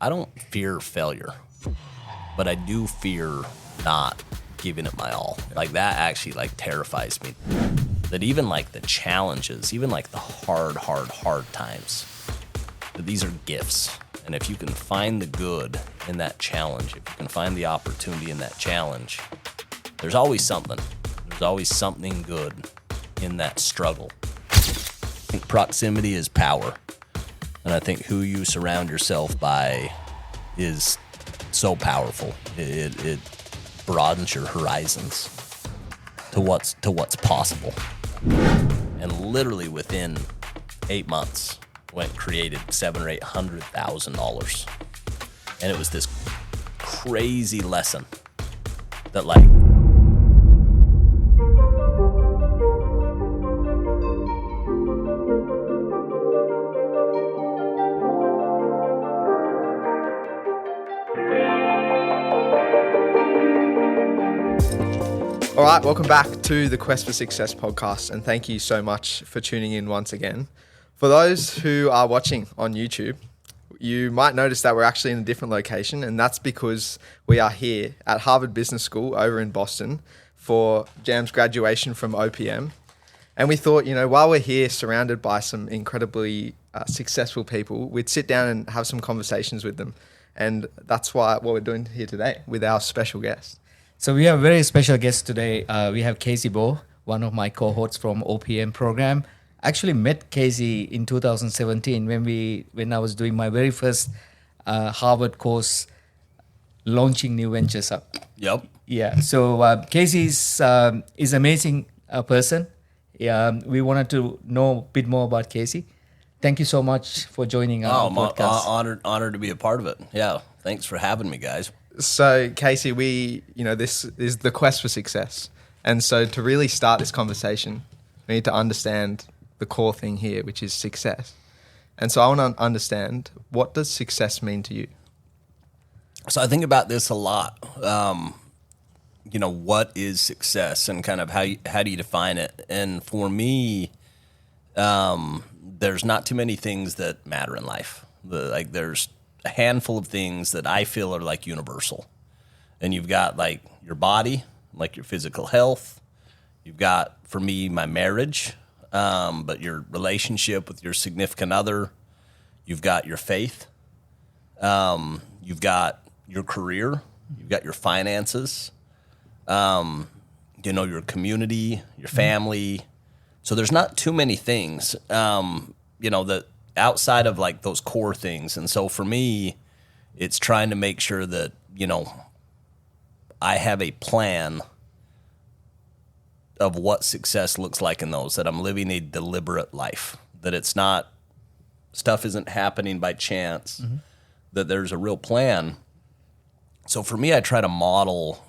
I don't fear failure, but I do fear not giving it my all. Like that actually like terrifies me. That even like the challenges, even like the hard times, that these are gifts. And if you can find the good in that challenge, if you can find the opportunity in that challenge, there's always something. There's always something good in that struggle. I think proximity is power. And I think who you surround yourself by is so powerful. It broadens your horizons to what's possible. And literally within 8 months, created $700,000 or $800,000, and it was this crazy lesson that like. All right, welcome back to the Quest for Success podcast, and thank you so much for tuning in once again. For those who are watching on YouTube, you might notice that we're actually in a different location, and that's because we are here at Harvard Business School over in Boston for Jam's graduation from OPM. And we thought, while we're here surrounded by some incredibly successful people, we'd sit down and have some conversations with them. And that's what we're doing here today with our special guest. So we have a very special guest today. We have Casey Baugh, one of my cohorts from OPM program. I actually met Casey in 2017 when I was doing my very first Harvard course, launching new ventures up. Yep. Yeah. So Casey is amazing person. We wanted to know a bit more about Casey. Thank you so much for joining our podcast. Honored to be a part of it. Yeah. Thanks for having me, guys. So, Casey, this is the quest for success. And so to really start this conversation, we need to understand the core thing here, which is success. And so I want to understand, what does success mean to you? So I think about this a lot. What is success and kind of how do you define it? And for me, there's not too many things that matter in life. There's a handful of things that I feel are like universal. And you've got like your body, like your physical health. You've got, for me, my marriage, but your relationship with your significant other. You've got your faith. You've got your career. You've got your finances. Your community, your family. So there's not too many things, that outside of like those core things. And so for me, it's trying to make sure that, I have a plan of what success looks like in those, that I'm living a deliberate life, that it's not, stuff isn't happening by chance, that there's a real plan. So for me, I try to model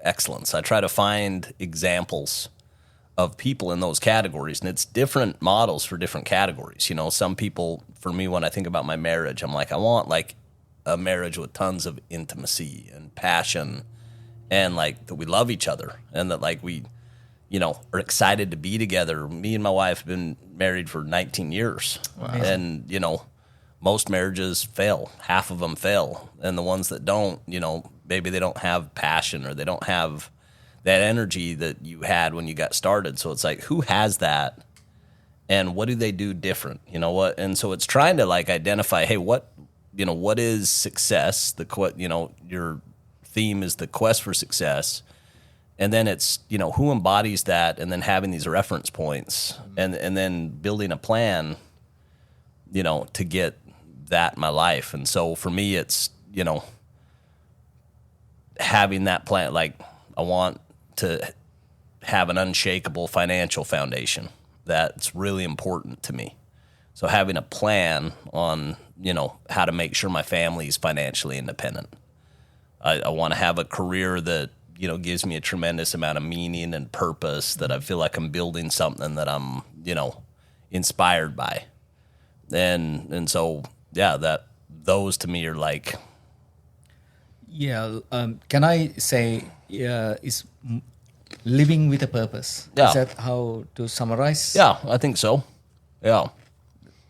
excellence. I try to find examples of people in those categories, and it's different models for different categories. Some people, for me, when I think about my marriage, I'm like, I want like a marriage with tons of intimacy and passion, and like that we love each other, and that like we, are excited to be together. Me and my wife have been married for 19 years. Wow. And, most marriages fail. Half of them fail. And the ones that don't, maybe they don't have passion, or they don't have that energy that you had when you got started. So it's like, who has that, and what do they do different? And so it's trying to like identify, hey, what is success? Your theme is the quest for success. And then it's, who embodies that, and then having these reference points, and then building a plan, to get that in my life. And so for me, it's, having that plan. Like, I want to have an unshakable financial foundation. That's really important to me. So having a plan on, how to make sure my family is financially independent. I want to have a career that, gives me a tremendous amount of meaning and purpose, that I feel like I'm building something that I'm, inspired by. And so, yeah, those to me are like. Yeah. Can I say, is living with a purpose? Yeah. Is that how to summarize? Yeah, I think so. Yeah.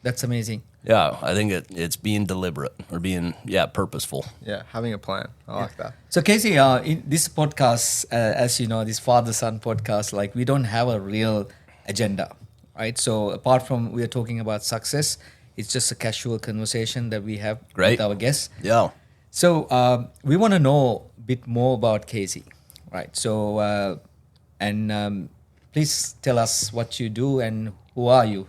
That's amazing. Yeah, I think it's being deliberate or being purposeful. Yeah, having a plan. I like that. So Casey, in this podcast, as you know, this father-son podcast, like we don't have a real agenda, right? So apart from we are talking about success, it's just a casual conversation that we have with our guests. Yeah. So we want to know a bit more about Casey, right? So please tell us what you do and who are you?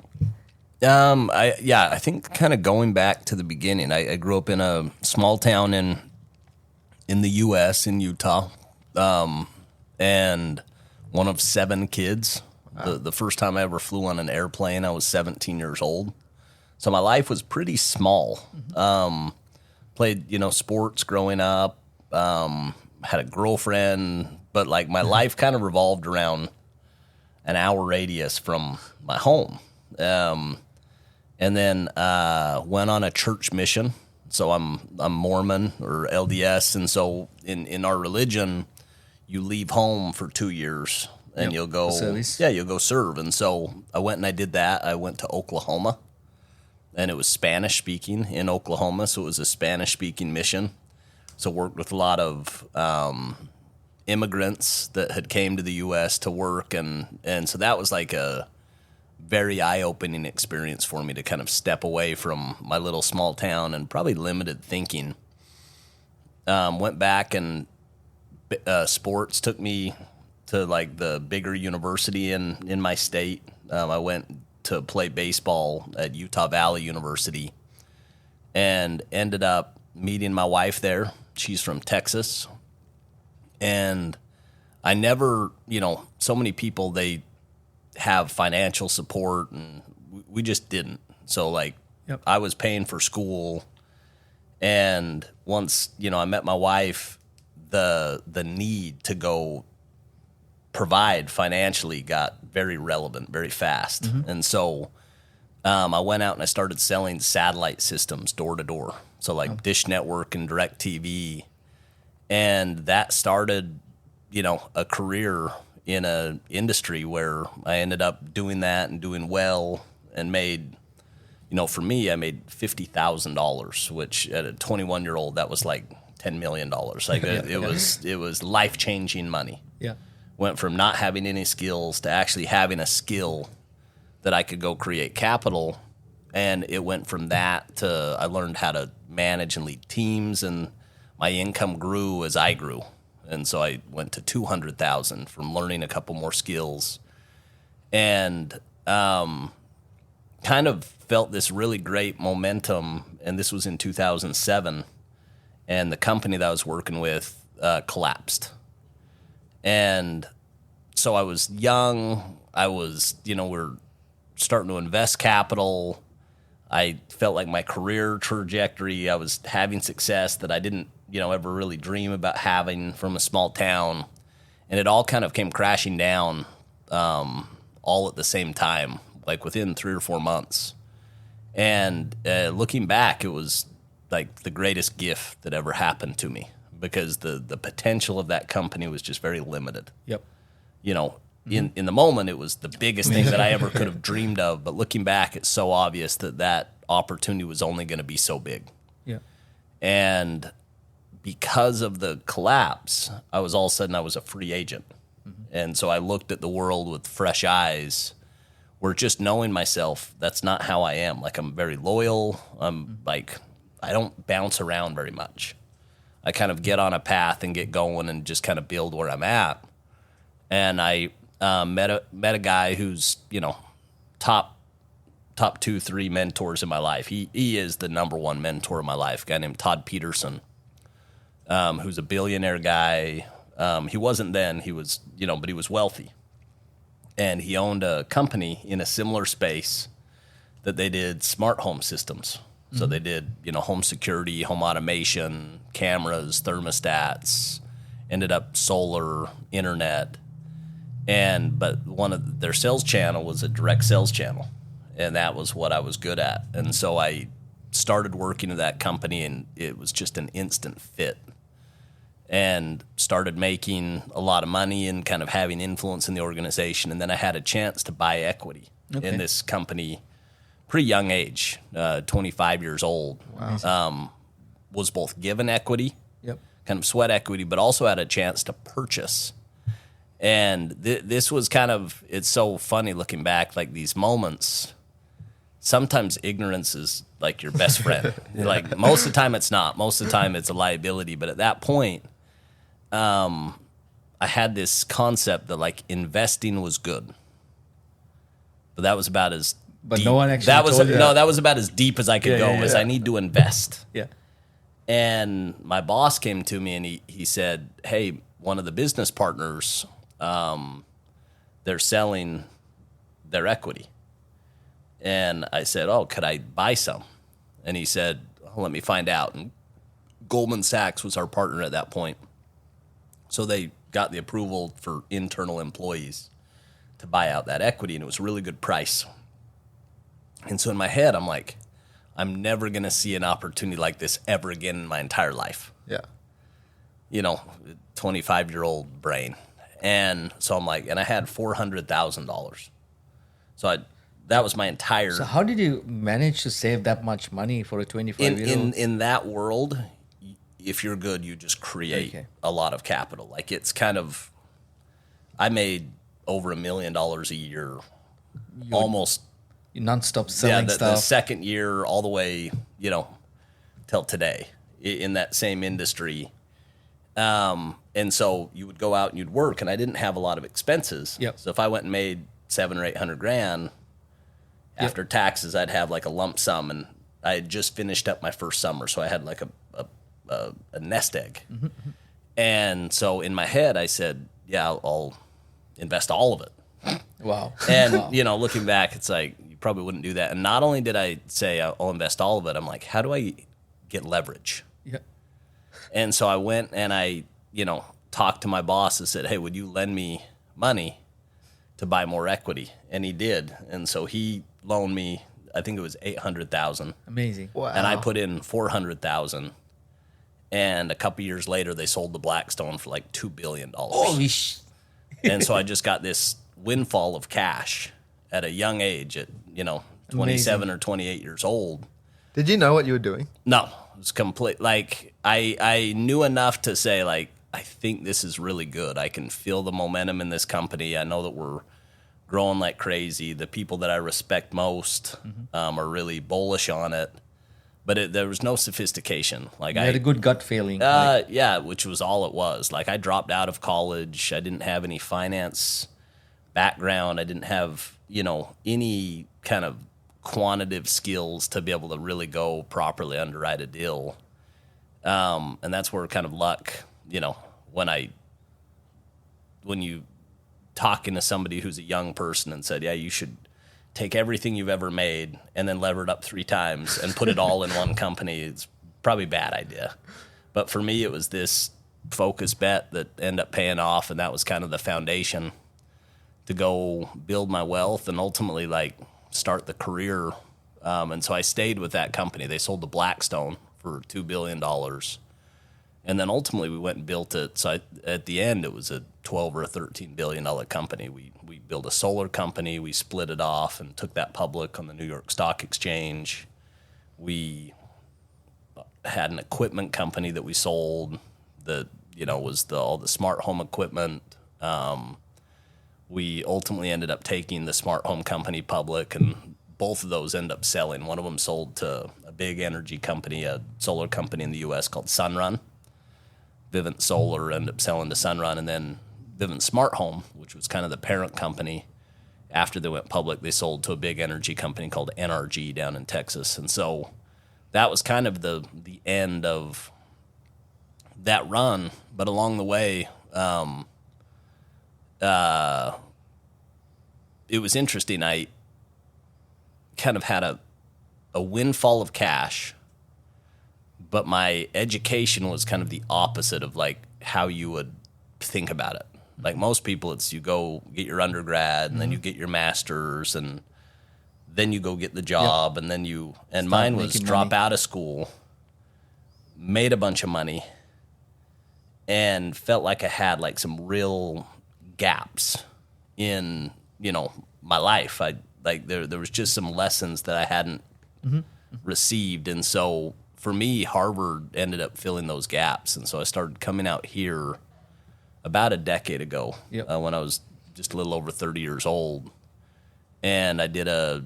I think kind of going back to the beginning, I grew up in a small town in the U.S. in Utah, and one of 7 kids. Wow. The first time I ever flew on an airplane, I was 17 years old. So my life was pretty small. Played, sports growing up, had a girlfriend, but like my life kind of revolved around an hour radius from my home. And then went on a church mission. So I'm Mormon or LDS, and so in our religion, you leave home for 2 years and you'll go serve. And so I went and I did that. I went to Oklahoma, and it was Spanish speaking in Oklahoma, so it was a Spanish speaking mission. So worked with a lot of immigrants that had came to the U.S. to work, and so that was like a very eye-opening experience for me to kind of step away from my little small town and probably limited thinking. Went back, and sports took me to like the bigger university in my state. I went to play baseball at Utah Valley University and ended up meeting my wife there. She's from Texas. And I never, so many people, they have financial support, and we just didn't. So like I was paying for school, and once I met my wife, the need to go provide financially got very relevant very fast. And so I went out and I started selling satellite systems door to door, so like Dish Network and DirecTV, and that started a career in an industry where I ended up doing that and doing well, and made, for me, I made $50,000, which at a 21-year-old, that was like $10 million. Like it was life-changing money. Yeah. Went from not having any skills to actually having a skill that I could go create capital. And it went from that to I learned how to manage and lead teams, and my income grew as I grew. And so I went to 200,000 from learning a couple more skills, and kind of felt this really great momentum. And this was in 2007, and the company that I was working with collapsed. And so I was young. I was, we're starting to invest capital. I felt like my career trajectory, I was having success that I didn't, ever really dream about having from a small town. And it all kind of came crashing down all at the same time, like within 3 or 4 months. And looking back, it was like the greatest gift that ever happened to me, because the potential of that company was just very limited. Yep. In the moment, it was the biggest thing that I ever could have dreamed of. But looking back, it's so obvious that opportunity was only going to be so big. Yeah. And because of the collapse, I was all of a sudden a free agent. And so I looked at the world with fresh eyes, where just knowing myself, that's not how I am. Like, I'm very loyal. I'm like, I don't bounce around very much. I kind of get on a path and get going and just kind of build where I'm at. And I met a guy who's, top 2, 3 mentors in my life. He is the number one mentor in my life, a guy named Todd Peterson, who's a billionaire guy. He wasn't then, he was, but he was wealthy. And he owned a company in a similar space that they did smart home systems. So they did, home security, home automation, cameras, thermostats, ended up solar, internet. But one of their sales channel was a direct sales channel. And that was what I was good at. And so I started working at that company, and it was just an instant fit. And started making a lot of money and kind of having influence in the organization. And then I had a chance to buy equity in this company pretty young age, 25 years old. Wow. Was both given equity, Yep. kind of sweat equity, but also had a chance to purchase. And this was kind of, it's so funny looking back, like these moments, sometimes ignorance is like your best friend. Like most of the time it's not. Most of the time it's a liability. But at that point, I had this concept that like investing was good. But that was about as But deep. no one actually that was told you. No, that was about as deep as I could go, was I need to invest. Yeah. And my boss came to me and he said, hey, one of the business partners, they're selling their equity. And I said, oh, could I buy some? And he said, oh, let me find out. And Goldman Sachs was our partner at that point. So they got the approval for internal employees to buy out that equity, and it was a really good price. And so in my head, I'm like, I'm never going to see an opportunity like this ever again in my entire life. Yeah. 25-year-old brain. And so I'm like, and I had $400,000. So that was my entire. So how did you manage to save that much money for a 25-year-old? In that world, if you're good, you just create a lot of capital. Like it's kind of, I made over $1 million a year, almost. You non-stop selling The stuff. second year all the way, till today in that same industry. And so you would go out and you'd work, and I didn't have a lot of expenses. Yep. So if I went and made $700,000 or $800,000 after taxes, I'd have like a lump sum, and I had just finished up my first summer, so I had like a nest egg. Mm-hmm. And so in my head, I said, "Yeah, I'll invest all of it." Wow. And Wow. looking back, it's like you probably wouldn't do that. And not only did I say I'll invest all of it, I'm like, how do I get leverage? Yeah. And so I went and I, talked to my boss and said, hey, would you lend me money to buy more equity? And he did. And so he loaned me, I think it was $800,000. Amazing. Wow. And I put in $400,000. And a couple years later, they sold to Blackstone for like $2 billion. Holy And so I just got this windfall of cash at a young age at, 27 or 28 years old. Did you know what you were doing? No, it was complete. Like I knew enough to say like, I think this is really good. I can feel the momentum in this company. I know that we're growing like crazy. The people that I respect most are really bullish on it. But there was no sophistication. Like You had a good gut feeling. yeah, which was all it was. Like I dropped out of college. I didn't have any finance background. I didn't have, any kind of quantitative skills to be able to really go properly underwrite a deal. And that's where kind of luck, when you talking to somebody who's a young person and said, yeah, you should take everything you've ever made and then lever it up 3 times and put it all in one company, it's probably a bad idea. But for me, it was this focused bet that ended up paying off, and that was kind of the foundation to go build my wealth and ultimately like start the career. And so I stayed with that company. They sold to Blackstone for $2 billion. And then ultimately we went and built it. So at the end, it was a $12 or a $13 billion company. We built a solar company. We split it off and took that public on the New York Stock Exchange. We had an equipment company that we sold that, was all the smart home equipment. We ultimately ended up taking the smart home company public, and both of those ended up selling. One of them sold to a big energy company, a solar company in the U.S. called Sunrun. Vivint Solar ended up selling to Sunrun, and then Vivint Smart Home, which was kind of the parent company, after they went public, they sold to a big energy company called NRG down in Texas. And so that was kind of the end of that run. But along the way, it was interesting. I kind of had a windfall of cash, but my education was kind of the opposite of like how you would think about it. Like most people, it's you go get your undergrad and then you get your master's and then you go get the job and then and mine was drop out of school, made a bunch of money, and felt like I had like some real gaps in, my life. I Like there was just some lessons that I hadn't received. And so for me, Harvard ended up filling those gaps. And so I started coming out here about a decade ago when I was just a little over 30 years old. And I did a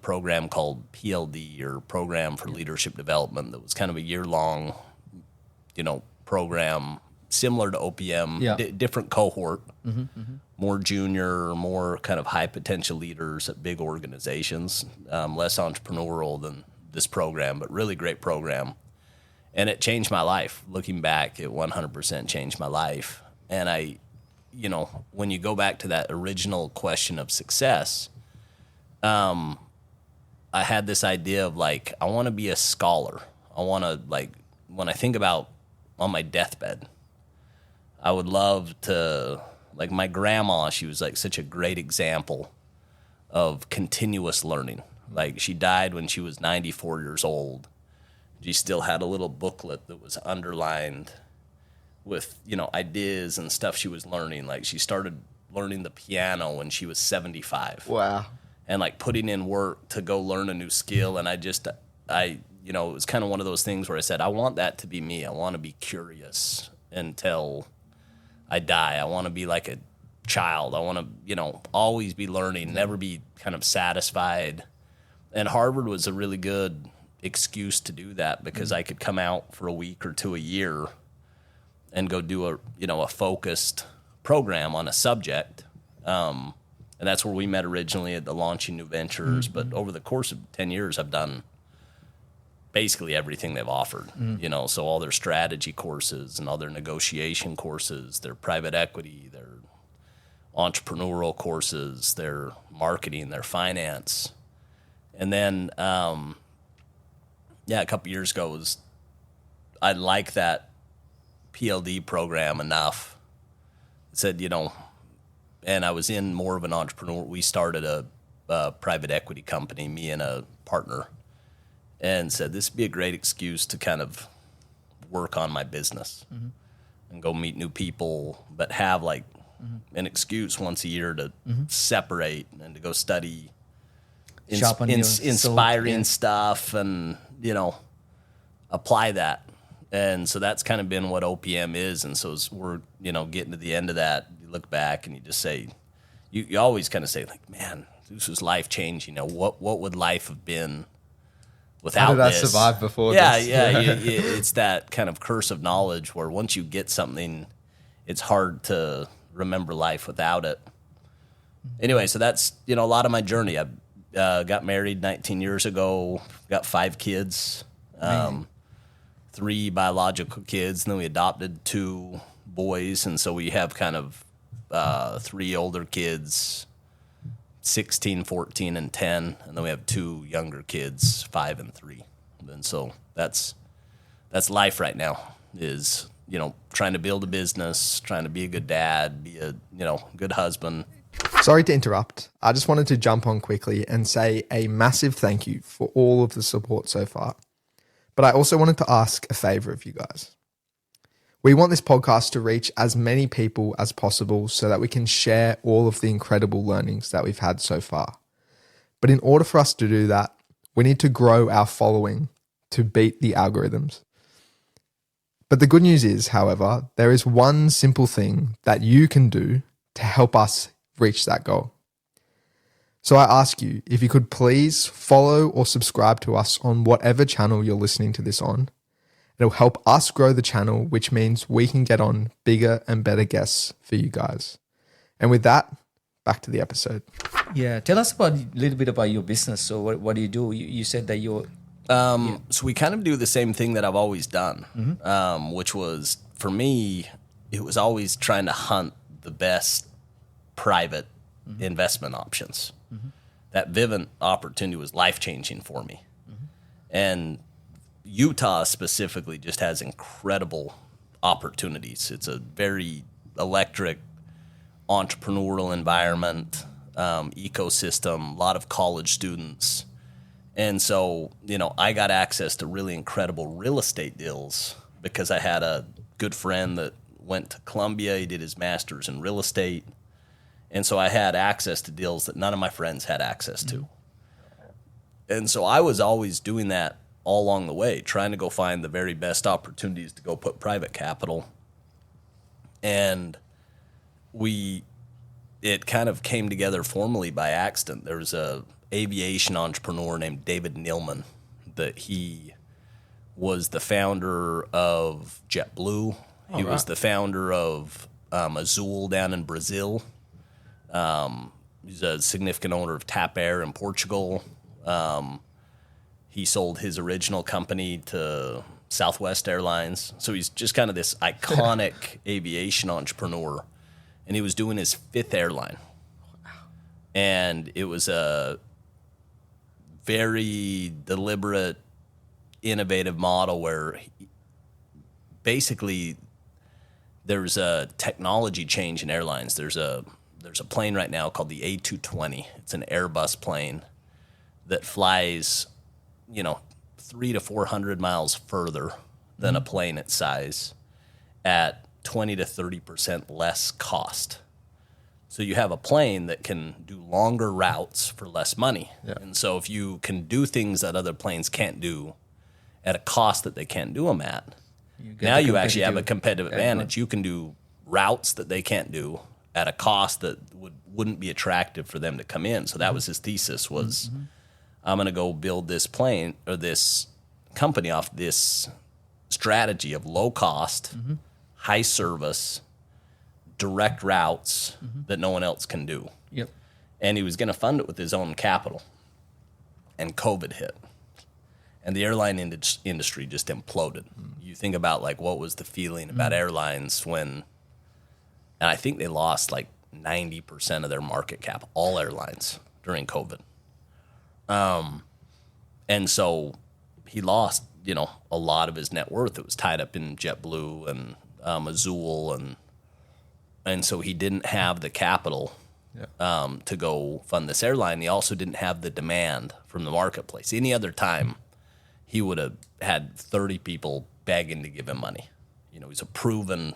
program called PLD, or Program for Leadership Development, that was kind of a year-long, program similar to OPM, different cohort, more junior, more kind of high potential leaders at big organizations, less entrepreneurial than this program, but really great program. And it changed my life. Looking back, it 100% changed my life. And I, when you go back to that original question of success, I had this idea of I want to be a scholar. I want to, when I think about on my deathbed, I would love to, my grandma, she was such a great example of continuous learning. She died when she was 94 years old. She still had a little booklet that was underlined with, ideas and stuff she was learning. She started learning the piano when she was 75. Wow. And putting in work to go learn a new skill. And it was kind of one of those things where I said, I want that to be me. I want to be curious until I die. I want to be like a child. I want to, always be learning, never be kind of satisfied. And Harvard was a really good excuse to do that, because I could come out for a week or two a year and go do a focused program on a subject. And that's where we met originally, at the Launching New Ventures. But over the course of 10 years, I've done basically everything they've offered, so all their strategy courses and all their negotiation courses, their private equity, their entrepreneurial courses, their marketing, their finance. And then, a couple years ago, I like that PLD program enough. It said, and I was in more of an entrepreneur. We started a private equity company, me and a partner, and said this would be a great excuse to kind of work on my business and go meet new people, but have an excuse once a year to separate and to go study inspiring stuff and, apply that. And so that's kind of been what OPM is. And so as we're, getting to the end of that, you look back and you just say, you always kind of say, man, this was life changing. What would life have been without this? How did I survive before this? Yeah. It's that kind of curse of knowledge where once you get something, it's hard to remember life without it. Anyway, so that's, a lot of my journey. I got married 19 years ago, got 5 kids, 3 biological kids, and then we adopted 2 boys. And so we have kind of 3 older kids, 16, 14, and 10. And then we have 2 younger kids, 5 and 3. And so that's life right now, is, trying to build a business, trying to be a good dad, be a, good husband. Sorry to interrupt. I just wanted to jump on quickly and say a massive thank you for all of the support so far. But I also wanted to ask a favor of you guys. We want this podcast to reach as many people as possible so that we can share all of the incredible learnings that we've had so far. But in order for us to do that, we need to grow our following to beat the algorithms. But the good news is, however, there is one simple thing that you can do to help us reach that goal. So I ask you, if you could please follow or subscribe to us on whatever channel you're listening to this on. It'll help us grow the channel, which means we can get on bigger and better guests for you guys. And with that, back to the episode. Yeah, tell us a little bit about your business. So what do you do? You said that you're... So we kind of do the same thing that I've always done, which was, for me, it was always trying to hunt the best private investment options. That Vivint opportunity was life-changing for me. And Utah specifically just has incredible opportunities. It's a very electric, entrepreneurial environment, ecosystem, a lot of college students. And so, I got access to really incredible real estate deals because I had a good friend that went to Columbia. He did his master's in real estate. And so I had access to deals that none of my friends had access to. And so I was always doing that all along the way, trying to go find the very best opportunities to go put private capital. And it kind of came together formally by accident. There was a aviation entrepreneur named David Neilman that he was the founder of JetBlue. He was the founder of Azul down in Brazil. He's a significant owner of TAP Air in Portugal. He sold his original company to Southwest Airlines. So he's just kind of this iconic aviation entrepreneur. And he was doing his 5th airline. And it was a very deliberate, innovative model where basically there's a technology change in airlines. There's a plane right now called the A220. It's an Airbus plane that flies, 300 to 400 miles further than a plane its size at 20 to 30% less cost. So you have a plane that can do longer routes for less money. Yeah. And so if you can do things that other planes can't do at a cost that they can't do them at, now you actually have a competitive advantage. You can do routes that they can't do at a cost that wouldn't be attractive for them to come in. So that was his thesis was, I'm going to go build this plane or this company off this strategy of low cost, high service, direct routes that no one else can do. Yep. And he was going to fund it with his own capital. And COVID hit. And the airline industry just imploded. You think about like what was the feeling about airlines when, and I think they lost like 90% of their market cap, all airlines during COVID. And so he lost, a lot of his net worth. It was tied up in JetBlue and Azul, and so he didn't have the capital to go fund this airline. He also didn't have the demand from the marketplace. Any other time, he would have had 30 people begging to give him money. He's a proven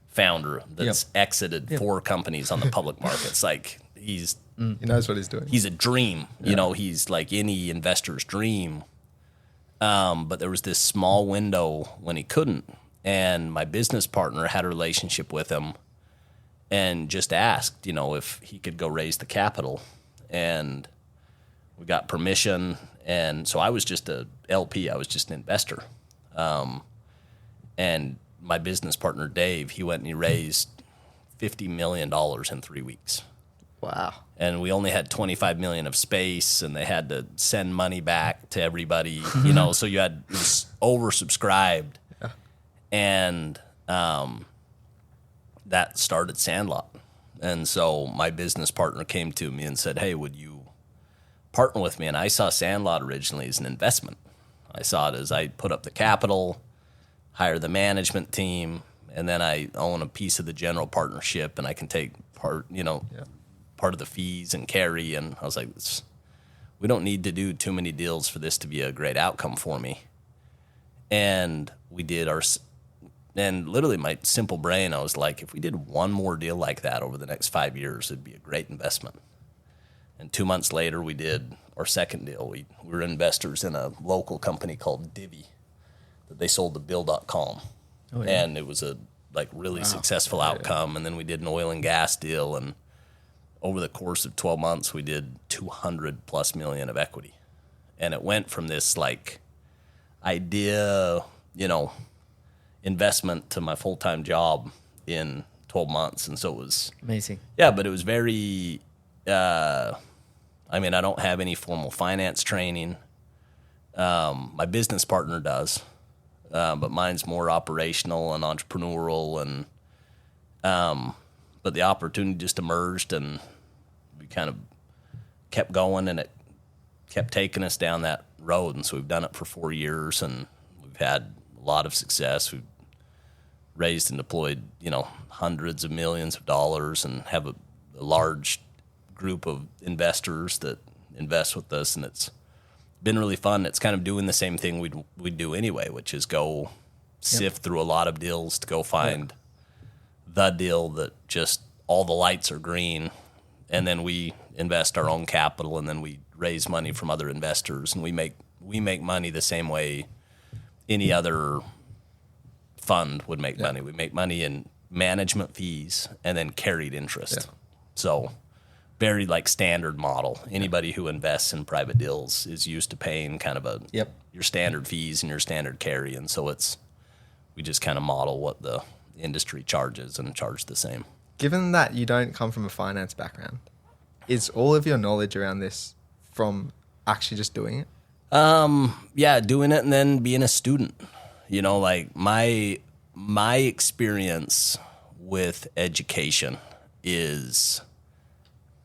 founder that's exited 4 companies on the public markets. Like he knows what he's doing. He's a dream. He's like any investor's dream. But there was this small window when he couldn't. And my business partner had a relationship with him and just asked, if he could go raise the capital. And we got permission. And so I was just a LP. I was just an investor. And my business partner, Dave, he went and he raised $50 million in 3 weeks. Wow. And we only had 25 million of space, and they had to send money back to everybody, so it was oversubscribed. Yeah. And that started Sandlot. And so my business partner came to me and said, hey, would you partner with me? And I saw Sandlot originally as an investment. I saw it as I put up the capital, hire the management team, and then I own a piece of the general partnership, and I can take part of the fees and carry. And I was like, we don't need to do too many deals for this to be a great outcome for me. And we did and literally my simple brain, I was like, if we did one more deal like that over the next 5 years, it'd be a great investment. And 2 months later, we did our second deal. We were investors in a local company called Divvy that they sold to Bill.com. Oh, yeah. And it was a really successful outcome. And then we did an oil and gas deal, and over the course of 12 months, we did 200+ million of equity. And it went from this idea, investment to my full-time job in 12 months. And so it was amazing. Yeah, but it was very, I don't have any formal finance training. My business partner does, but mine's more operational and entrepreneurial, and but the opportunity just emerged, and we kind of kept going, and it kept taking us down that road. And so we've done it for 4 years, and we've had a lot of success. We've raised and deployed, hundreds of millions of dollars, and have a large group of investors that invest with us, and it's been really fun. It's kind of doing the same thing we'd do anyway, which is go sift through a lot of deals to go find the deal that just all the lights are green, and then we invest our own capital, and then we raise money from other investors, and we make money the same way any other fund would make money. We make money in management fees and then carried interest. Yeah. So very like standard model. Anybody who invests in private deals is used to paying kind of your standard fees and your standard carry. And so we just kind of model what the industry charges and charge the same. Given that you don't come from a finance background, is all of your knowledge around this from actually just doing it? Yeah, doing it and then being a student. Like my experience with education is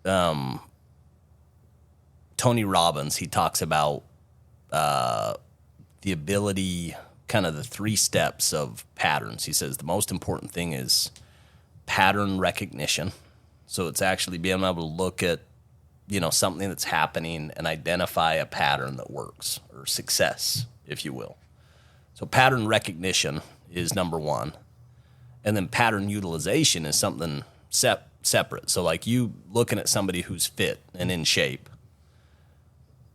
Tony Robbins. He talks about the ability, kind of the 3 steps of patterns. He says the most important thing is pattern recognition. So it's actually being able to look at, something that's happening and identify a pattern that works, or success, if you will. So pattern recognition is number 1. And then pattern utilization is something separate. So like you looking at somebody who's fit and in shape,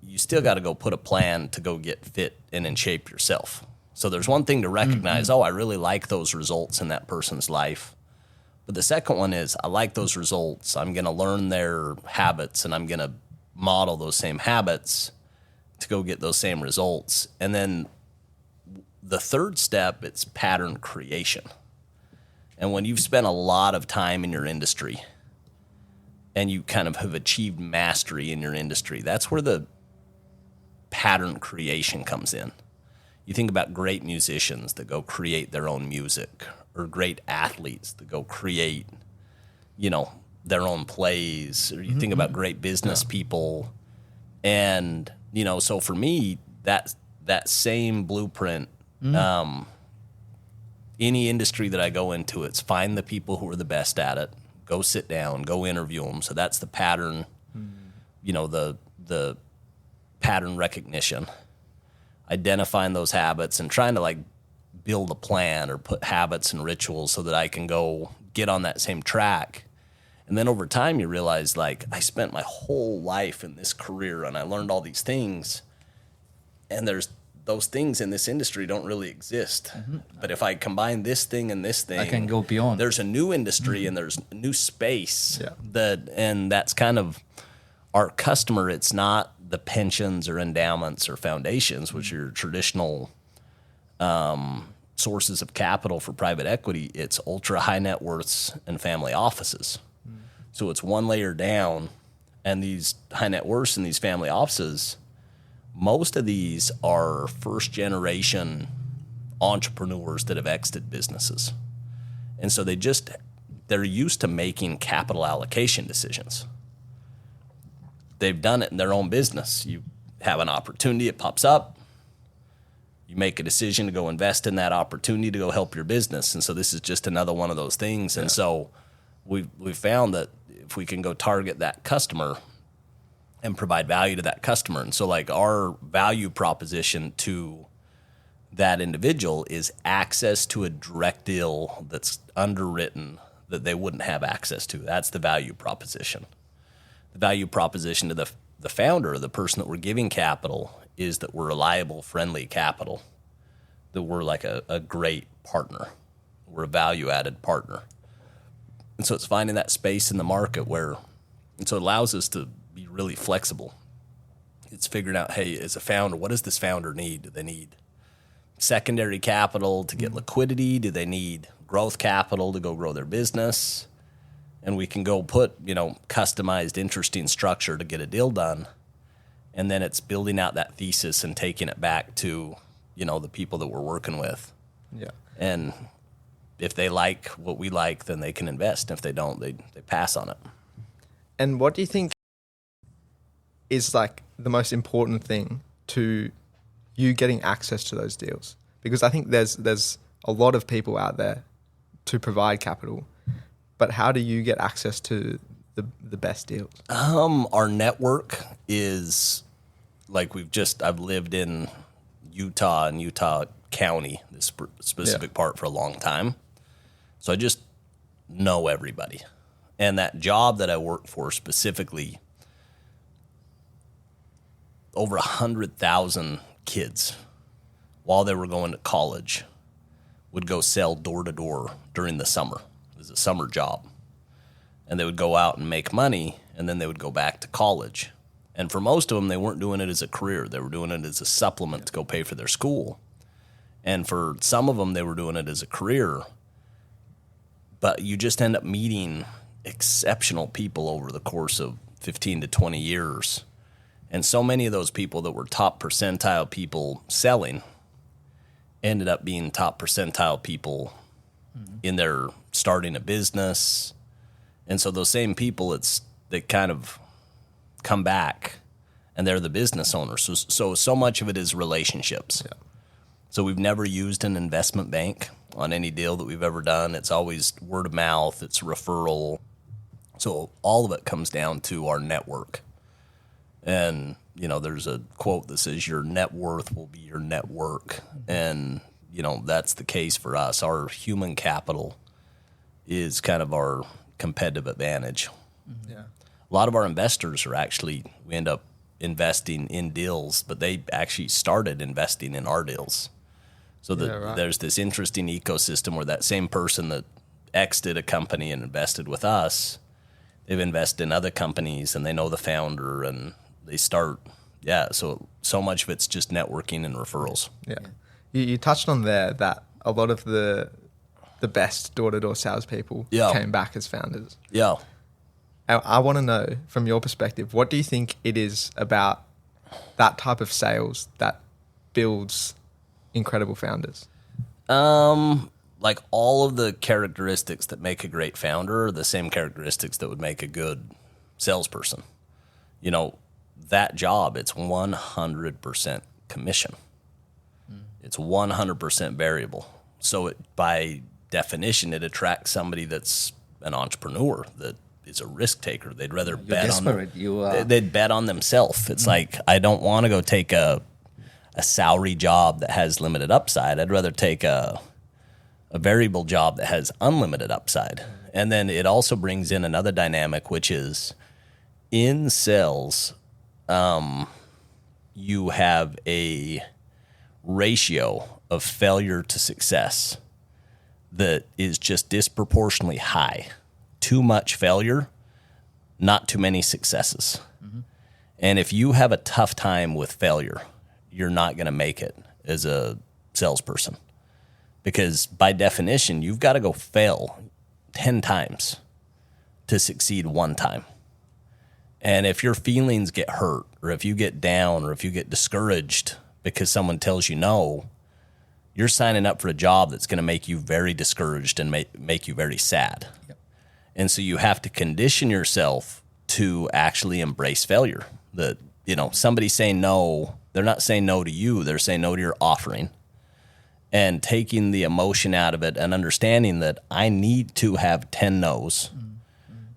you still got to go put a plan to go get fit and in shape yourself. So there's one thing to recognize, I really like those results in that person's life. But the second one is, I like those results. I'm going to learn their habits, and I'm going to model those same habits to go get those same results. And then the third step, it's pattern creation. And when you've spent a lot of time in your industry and you kind of have achieved mastery in your industry, that's where the pattern creation comes in. You think about great musicians that go create their own music, or great athletes that go create, their own plays, or you think about great business people. And, so for me, that same blueprint, any industry that I go into, it's find the people who are the best at it, go sit down, go interview them. So that's the pattern, the pattern recognition, identifying those habits and trying to like build a plan or put habits and rituals so that I can go get on that same track. And then over time you realize, like, I spent my whole life in this career and I learned all these things, and there's those things in this industry don't really exist. But if I combine this thing and this thing, I can go beyond. There's a new industry and there's a new space and that's kind of our customer. It's not the pensions or endowments or foundations, which are your traditional sources of capital for private equity. It's ultra high net worths and family offices. So it's one layer down, and these high net worths and these family offices, most of these are first generation entrepreneurs that have exited businesses. And so they're used to making capital allocation decisions. They've done it in their own business. You have an opportunity, it pops up. You make a decision to go invest in that opportunity to go help your business. And so this is just another one of those things. And so we've found that if we can go target that customer and provide value to that customer. And so like our value proposition to that individual is access to a direct deal that's underwritten that they wouldn't have access to. That's the value proposition. The value proposition to the founder, the person that we're giving capital, is that we're reliable, friendly capital, that we're like a great partner. We're a value-added partner. And so it's finding that space in the market and so it allows us to be really flexible. It's figuring out, hey, as a founder, what does this founder need? Do they need secondary capital to get liquidity? Do they need growth capital to go grow their business? And we can go put, customized, interesting structure to get a deal done. And then it's building out that thesis and taking it back to, the people that we're working with. Yeah. And if they like what we like, then they can invest. If they don't, they pass on it. And what do you think is like the most important thing to you getting access to those deals? Because I think there's a lot of people out there to provide capital, but how do you get access to the best deals? Our network is like I've lived in Utah and Utah County, this specific part, for a long time. So I just know everybody. And that job that I worked for specifically, over 100,000 kids, while they were going to college, would go sell door to door during the summer. It was a summer job. And they would go out and make money, and then they would go back to college. And for most of them, they weren't doing it as a career. They were doing it as a supplement to go pay for their school. And for some of them, they were doing it as a career. But you just end up meeting exceptional people over the course of 15 to 20 years. And so many of those people that were top percentile people selling ended up being top percentile people in their starting a business. And so those same people, they kind of come back and they're the business owners. So much of it is relationships. Yeah. So we've never used an investment bank on any deal that we've ever done. It's always word of mouth. It's referral. So all of it comes down to our network. And, there's a quote that says your net worth will be your network. And, that's the case for us. Our human capital is kind of our competitive advantage. Yeah. A lot of our investors we end up investing in deals, but they actually started investing in our deals. So there's this interesting ecosystem where that same person that exited a company and invested with us, they've invested in other companies and they know the founder and they start, so much of it's just networking and referrals. Yeah. You touched on there that a lot of the best door-to-door salespeople came back as founders. Yeah. I want to know, from your perspective, what do you think it is about that type of sales that builds incredible founders? Like all of the characteristics that make a great founder are the same characteristics that would make a good salesperson. That job, it's 100% commission. It's 100% variable. So by definition, it attracts somebody that's an entrepreneur, that is a risk taker. They'd rather they'd bet on themselves. It's like, I don't want to go take a salary job that has limited upside. I'd rather take a variable job that has unlimited upside. And then it also brings in another dynamic, which is in sales, you have a ratio of failure to success that is just disproportionately high. Too much failure, not too many successes. Mm-hmm. And if you have a tough time with failure, you're not going to make it as a salesperson. Because by definition, you've got to go fail 10 times to succeed one time. And if your feelings get hurt, or if you get down, or if you get discouraged because someone tells you no, you're signing up for a job that's going to make you very discouraged and make you very sad. Yep. And so you have to condition yourself to actually embrace failure. That, somebody saying no, they're not saying no to you, they're saying no to your offering. And taking the emotion out of it and understanding that I need to have 10 no's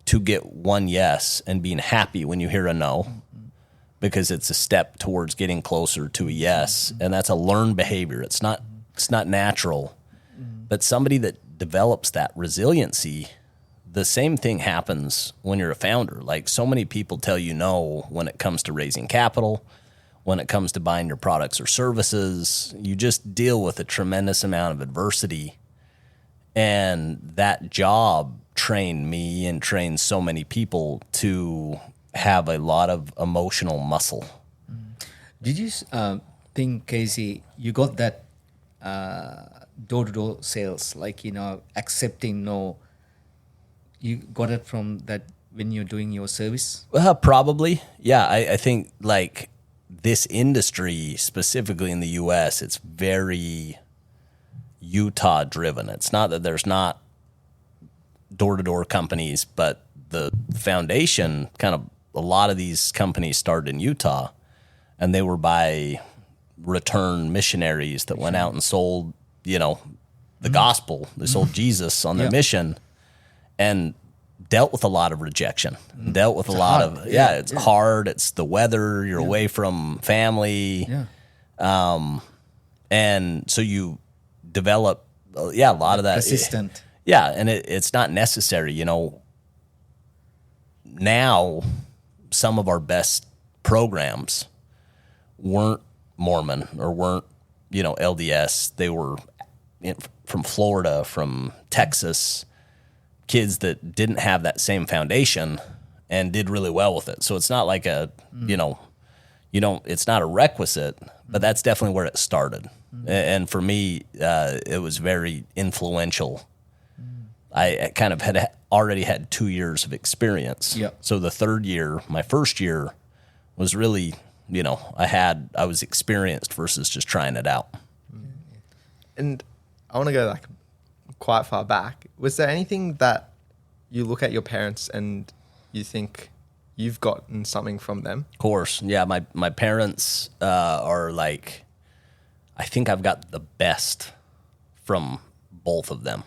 to get one yes, and being happy when you hear a no, because it's a step towards getting closer to a yes. And that's a learned behavior. It's not natural. But somebody that develops that resiliency, the same thing happens when you're a founder. Like, so many people tell you no when it comes to raising capital, when it comes to buying your products or services. You just deal with a tremendous amount of adversity. And that job trained me and trained so many people to have a lot of emotional muscle. Did you think, Casey, you got that door-to-door sales, accepting no, you got it from that when you're doing your service? Probably. Yeah, I think this industry, specifically in the U.S., it's very Utah driven. It's not that there's not door-to-door companies, but the foundation, kind of a lot of these companies started in Utah, and they were by return missionaries that went out and sold, the gospel. They sold Jesus on their mission and dealt with a lot of rejection, dealt with a lot of, it's hard. It's the weather, you're away from family. Yeah. And so you develop, a lot of that. Persistent. Yeah, and it's not necessary. now some of our best programs weren't Mormon or weren't, LDS. They were from Florida, from Texas, kids that didn't have that same foundation and did really well with it. So it's not like it's not a requisite, but that's definitely where it started. And for me, it was very influential. I kind of had already had 2 years of experience. Yep. So the third year, my first year, was really, I was experienced versus just trying it out. And I want to go like quite far back. Was there anything that you look at your parents and you think you've gotten something from them? Of course. Yeah, my parents are like, I think I've got the best from both of them.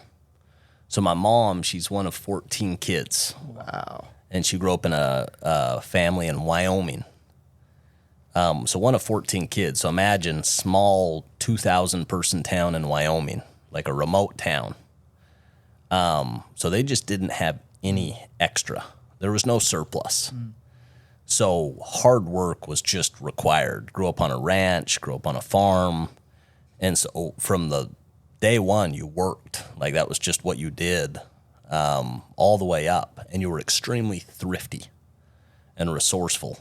So my mom, she's one of 14 kids. Wow. And she grew up in a family in Wyoming. So one of 14 kids. So imagine small 2,000 person town in Wyoming, like a remote town. So they just didn't have any extra. There was no surplus. So hard work was just required. Grew up on a ranch, grew up on a farm. And so from the day one, you worked. Like that was just what you did all the way up. And you were extremely thrifty and resourceful.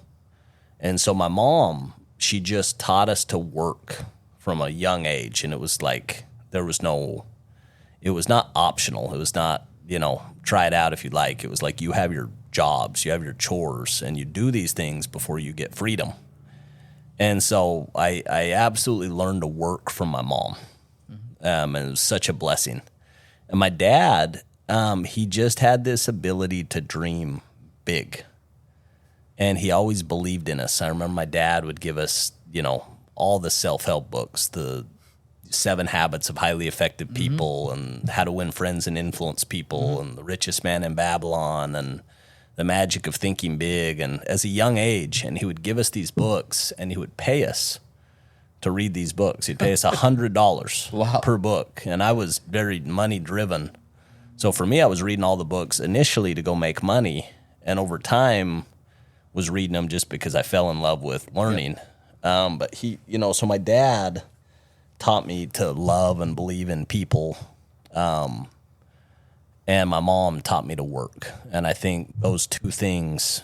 And so my mom, she just taught us to work from a young age. And it was like, it was not optional. It was not, try it out if you like. It was like you have your jobs, you have your chores, and you do these things before you get freedom. And so I absolutely learned to work from my mom. And it was such a blessing. And my dad, he just had this ability to dream big. And he always believed in us. I remember my dad would give us, all the self-help books, the 7 Habits of Highly Effective People, and How to Win Friends and Influence People, and The Richest Man in Babylon, and The Magic of Thinking Big. And as a young age, and he would give us these books, and he would pay us to read these books. He'd pay us $100 Wow. per book. And I was very money driven. So for me, I was reading all the books initially to go make money. And over time was reading them just because I fell in love with learning. But he, so my dad taught me to love and believe in people. And my mom taught me to work. And I think those two things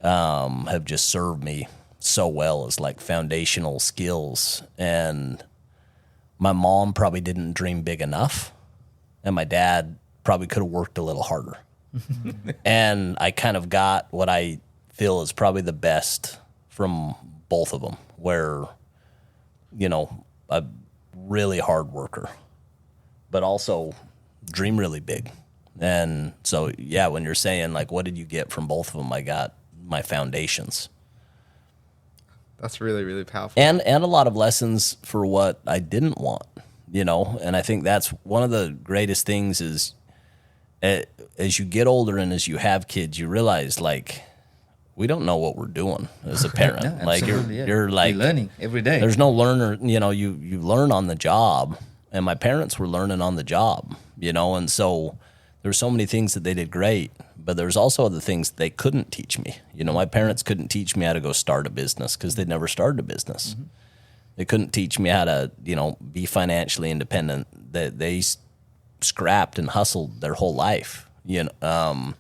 have just served me so well as like foundational skills. And my mom probably didn't dream big enough, and my dad probably could have worked a little harder. And I kind of got what I feel is probably the best from both of them, where, a really hard worker, but also dream really big. And so, yeah, when you're saying like, what did you get from both of them? I got my foundations. That's really, really powerful. And a lot of lessons for what I didn't want, and I think that's one of the greatest things is as you get older and as you have kids, you realize like, we don't know what we're doing as a parent. No, like you're like you're learning every day. There's no learner, you learn on the job, and my parents were learning on the job, and so there's so many things that they did great, but there's also other things that they couldn't teach me. My parents couldn't teach me how to go start a business because they'd never started a business. Mm-hmm. They couldn't teach me how to, be financially independent. They scrapped and hustled their whole life, but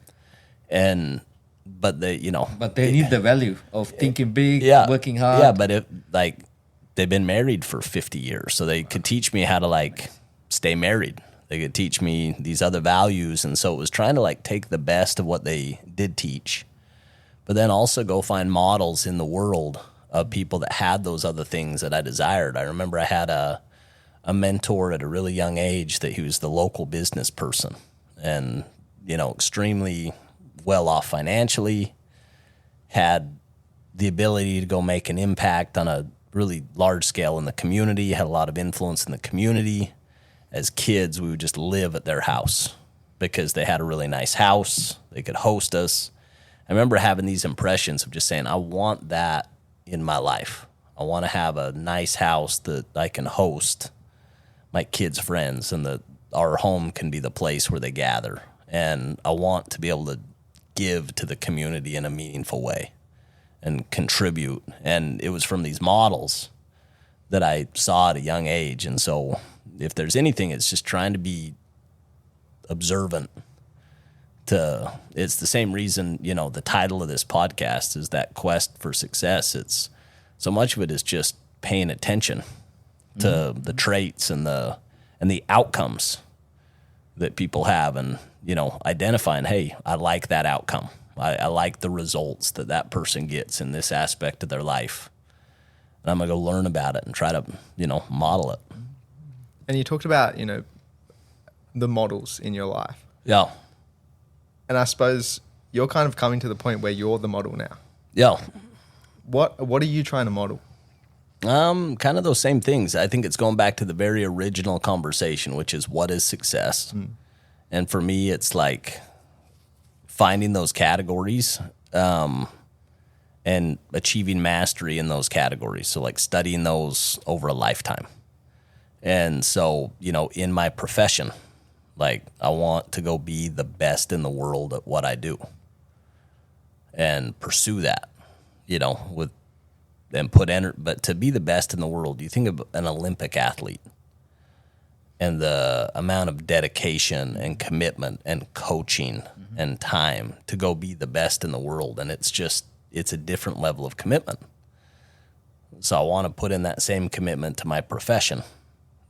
they need the value of thinking big, working hard. Yeah, but they've been married for 50 years, so they could teach me how to stay married. They could teach me these other values. And so it was trying to take the best of what they did teach, but then also go find models in the world of people that had those other things that I desired. I remember I had a mentor at a really young age that he was the local business person and, extremely well off financially, had the ability to go make an impact on a really large scale in the community, had a lot of influence in the community. As kids, we would just live at their house because they had a really nice house. They could host us. I remember having these impressions of just saying, I want that in my life. I want to have a nice house that I can host my kids' friends and that our home can be the place where they gather. And I want to be able to give to the community in a meaningful way and contribute. And it was from these models that I saw at a young age. And so if there's anything, it's just trying to be observant. It's the same reason, the title of this podcast is that quest for success. It's so much of it is just paying attention to the traits and the outcomes that people have, and identifying, hey, I like that outcome. I like the results that person gets in this aspect of their life, and I'm gonna go learn about it and try to model it. And you talked about the models in your life. Yeah. And I suppose you're kind of coming to the point where you're the model now. Yeah. What are you trying to model? Kind of those same things. I think it's going back to the very original conversation, which is what is success? And for me, it's like finding those categories and achieving mastery in those categories. So like studying those over a lifetime. And so, in my profession, like I want to go be the best in the world at what I do and pursue that, but to be the best in the world, you think of an Olympic athlete and the amount of dedication and commitment and coaching and time to go be the best in the world. And it's a different level of commitment. So I want to put in that same commitment to my profession,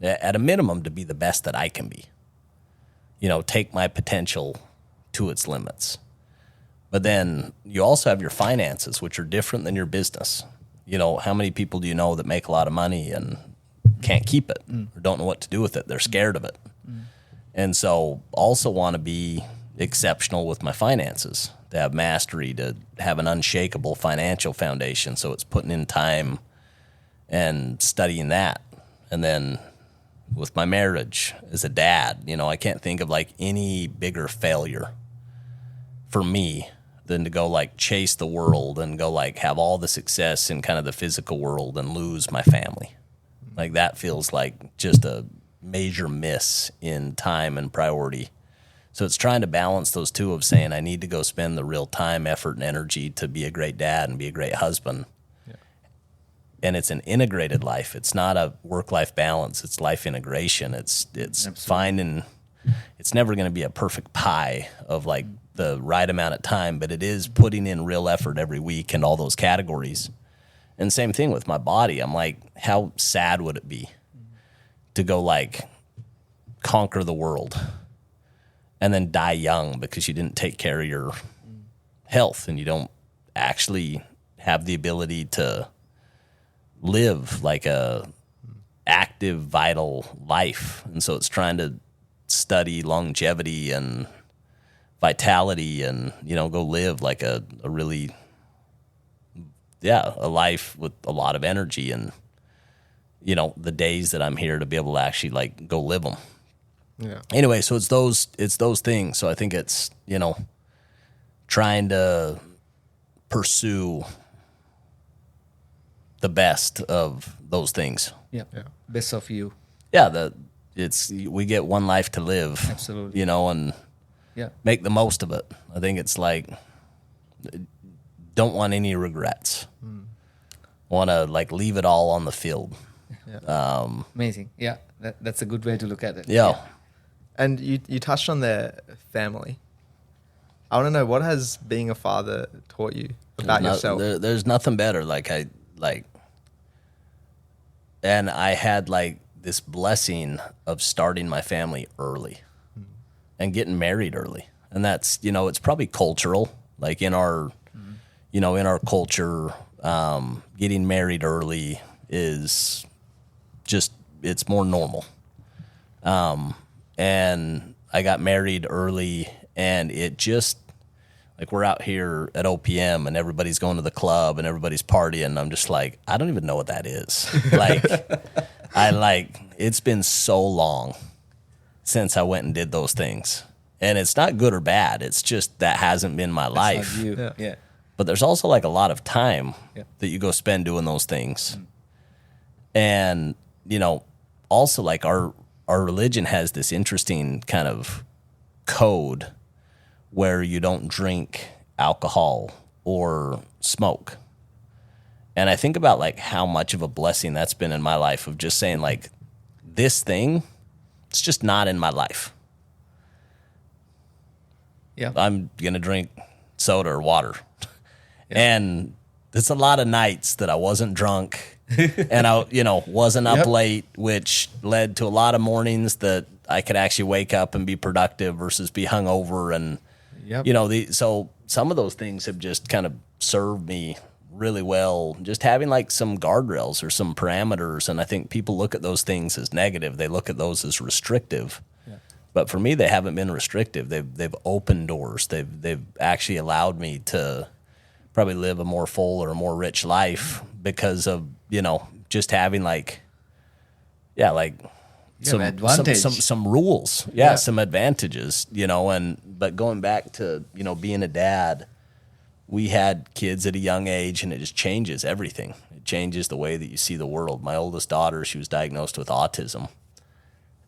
at a minimum, to be the best that I can be. Take my potential to its limits. But then you also have your finances, which are different than your business. How many people do you know that make a lot of money and can't keep it or don't know what to do with it? They're scared of it. And so also want to be exceptional with my finances, to have mastery, to have an unshakable financial foundation. So it's putting in time and studying that. And then with my marriage as a dad, I can't think of like any bigger failure for me than to go like chase the world and go like have all the success in kind of the physical world and lose my family. Like that feels like just a major miss in time and priority. So it's trying to balance those two of saying I need to go spend the real time, effort, and energy to be a great dad and be a great husband. And it's an integrated life. It's not a work-life balance. It's life integration. It's finding. It's never going to be a perfect pie of like the right amount of time, but it is putting in real effort every week in all those categories. And same thing with my body. I'm like, how sad would it be to go like conquer the world and then die young because you didn't take care of your health and you don't actually have the ability to live like a active, vital life. And so it's trying to study longevity and vitality and, go live like a really, a life with a lot of energy and, the days that I'm here to be able to actually like go live them. Yeah. Anyway, so it's those things. So I think it's, trying to pursue the best of those things. Yeah. Best of you. Yeah. We get one life to live. Absolutely. And make the most of it. I think it's like, don't want any regrets. Want to like leave it all on the field. Yeah. Amazing. Yeah. That's a good way to look at it. Yeah. And you touched on their family. I want to know, what has being a father taught you about yourself? There's nothing better. And I had like this blessing of starting my family early and getting married early. And that's, it's probably cultural, like in our, in our culture, getting married early is just, it's more normal. And I got married early and it just, like we're out here at OPM and everybody's going to the club and everybody's partying. And I'm just like, I don't even know what that is. It's been so long since I went and did those things. And it's not good or bad. It's just that hasn't been my life. Not you. Yeah. But there's also like a lot of time that you go spend doing those things. And, also like our religion has this interesting kind of code where you don't drink alcohol or smoke. And I think about like how much of a blessing that's been in my life of just saying like, this thing, it's just not in my life. Yeah. I'm going to drink soda or water. Yeah. And it's a lot of nights that I wasn't drunk and I, wasn't up late, which led to a lot of mornings that I could actually wake up and be productive versus be hungover. And, so some of those things have just kind of served me really well, just having like some guardrails or some parameters. And I think people look at those things as negative. They look at those as restrictive. Yeah. But for me, they haven't been restrictive. They've opened doors. They've actually allowed me to probably live a more full or a more rich life because of, just having some rules. Yeah, some advantages, but going back to, being a dad, we had kids at a young age, and it just changes everything. It changes the way that you see the world. My oldest daughter, she was diagnosed with autism,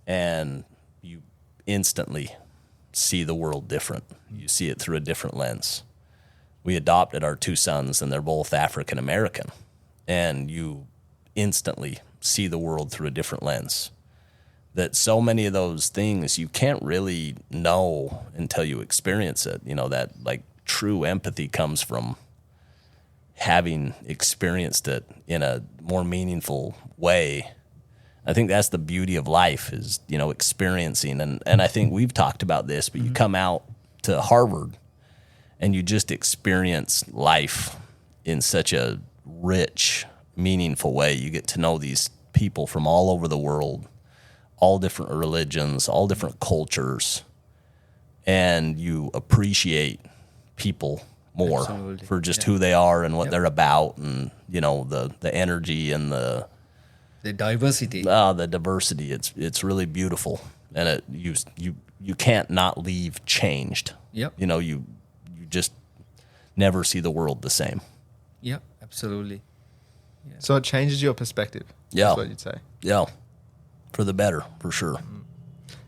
and you instantly see the world different. You see it through a different lens. We adopted our 2 sons, and they're both African American, and you instantly see the world through a different lens. That so many of those things you can't really know until you experience it. That like true empathy comes from having experienced it in a more meaningful way. I think that's the beauty of life is, experiencing. And I think we've talked about this, but you come out to Harvard and you just experience life in such a rich, meaningful way. You get to know these people from all over the world, all different religions, all different cultures, and you appreciate people more for just who they are and what they're about, and the energy and the diversity. The diversity. It's really beautiful, and you can't not leave changed. Yep. You just never see the world the same. Yep, absolutely. Yeah. So it changes your perspective. Yeah, that's what you'd say. Yeah, for the better, for sure.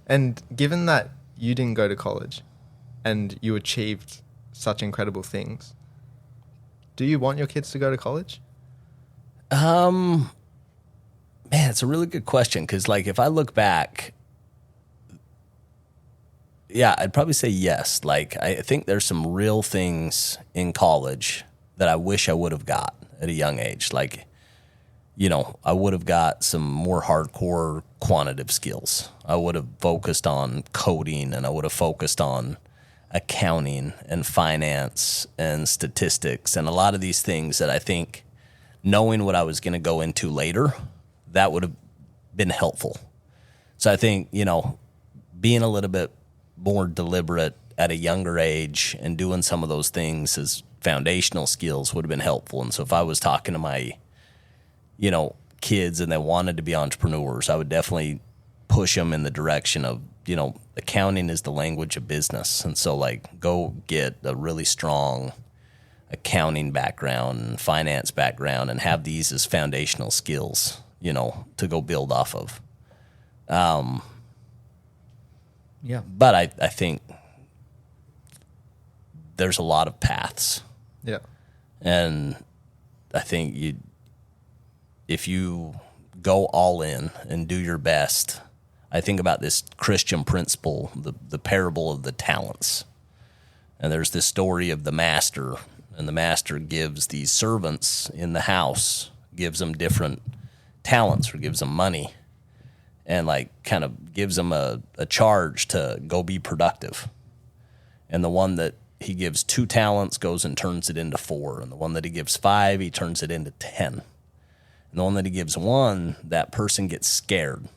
And given that you didn't go to college, and you achieved such incredible things, do you want your kids to go to college? Man, it's a really good question, because like if I look back, I'd probably say yes. Like I think there's some real things in college that I wish I would have got at a young age. Like, I would have got some more hardcore quantitative skills. I would have focused on coding, and I would have focused on accounting and finance and statistics and a lot of these things that I think, knowing what I was going to go into later, that would have been helpful. So I think, being a little bit more deliberate at a younger age and doing some of those things as foundational skills would have been helpful. And so if I was talking to my, kids and they wanted to be entrepreneurs, I would definitely push them in the direction of, accounting is the language of business. And so like go get a really strong accounting background and finance background and have these as foundational skills, to go build off of. But I think there's a lot of paths. Yeah. And I think if you go all in and do your best, I think about this Christian principle, the parable of the talents. And there's this story of the master, and the master gives these servants in the house, gives them different talents or gives them money, and like kind of gives them a charge to go be productive. And the one that he gives 2 talents goes and turns it into 4. And the one that he gives 5, he turns it into 10. And the one that he gives 1, that person gets scared.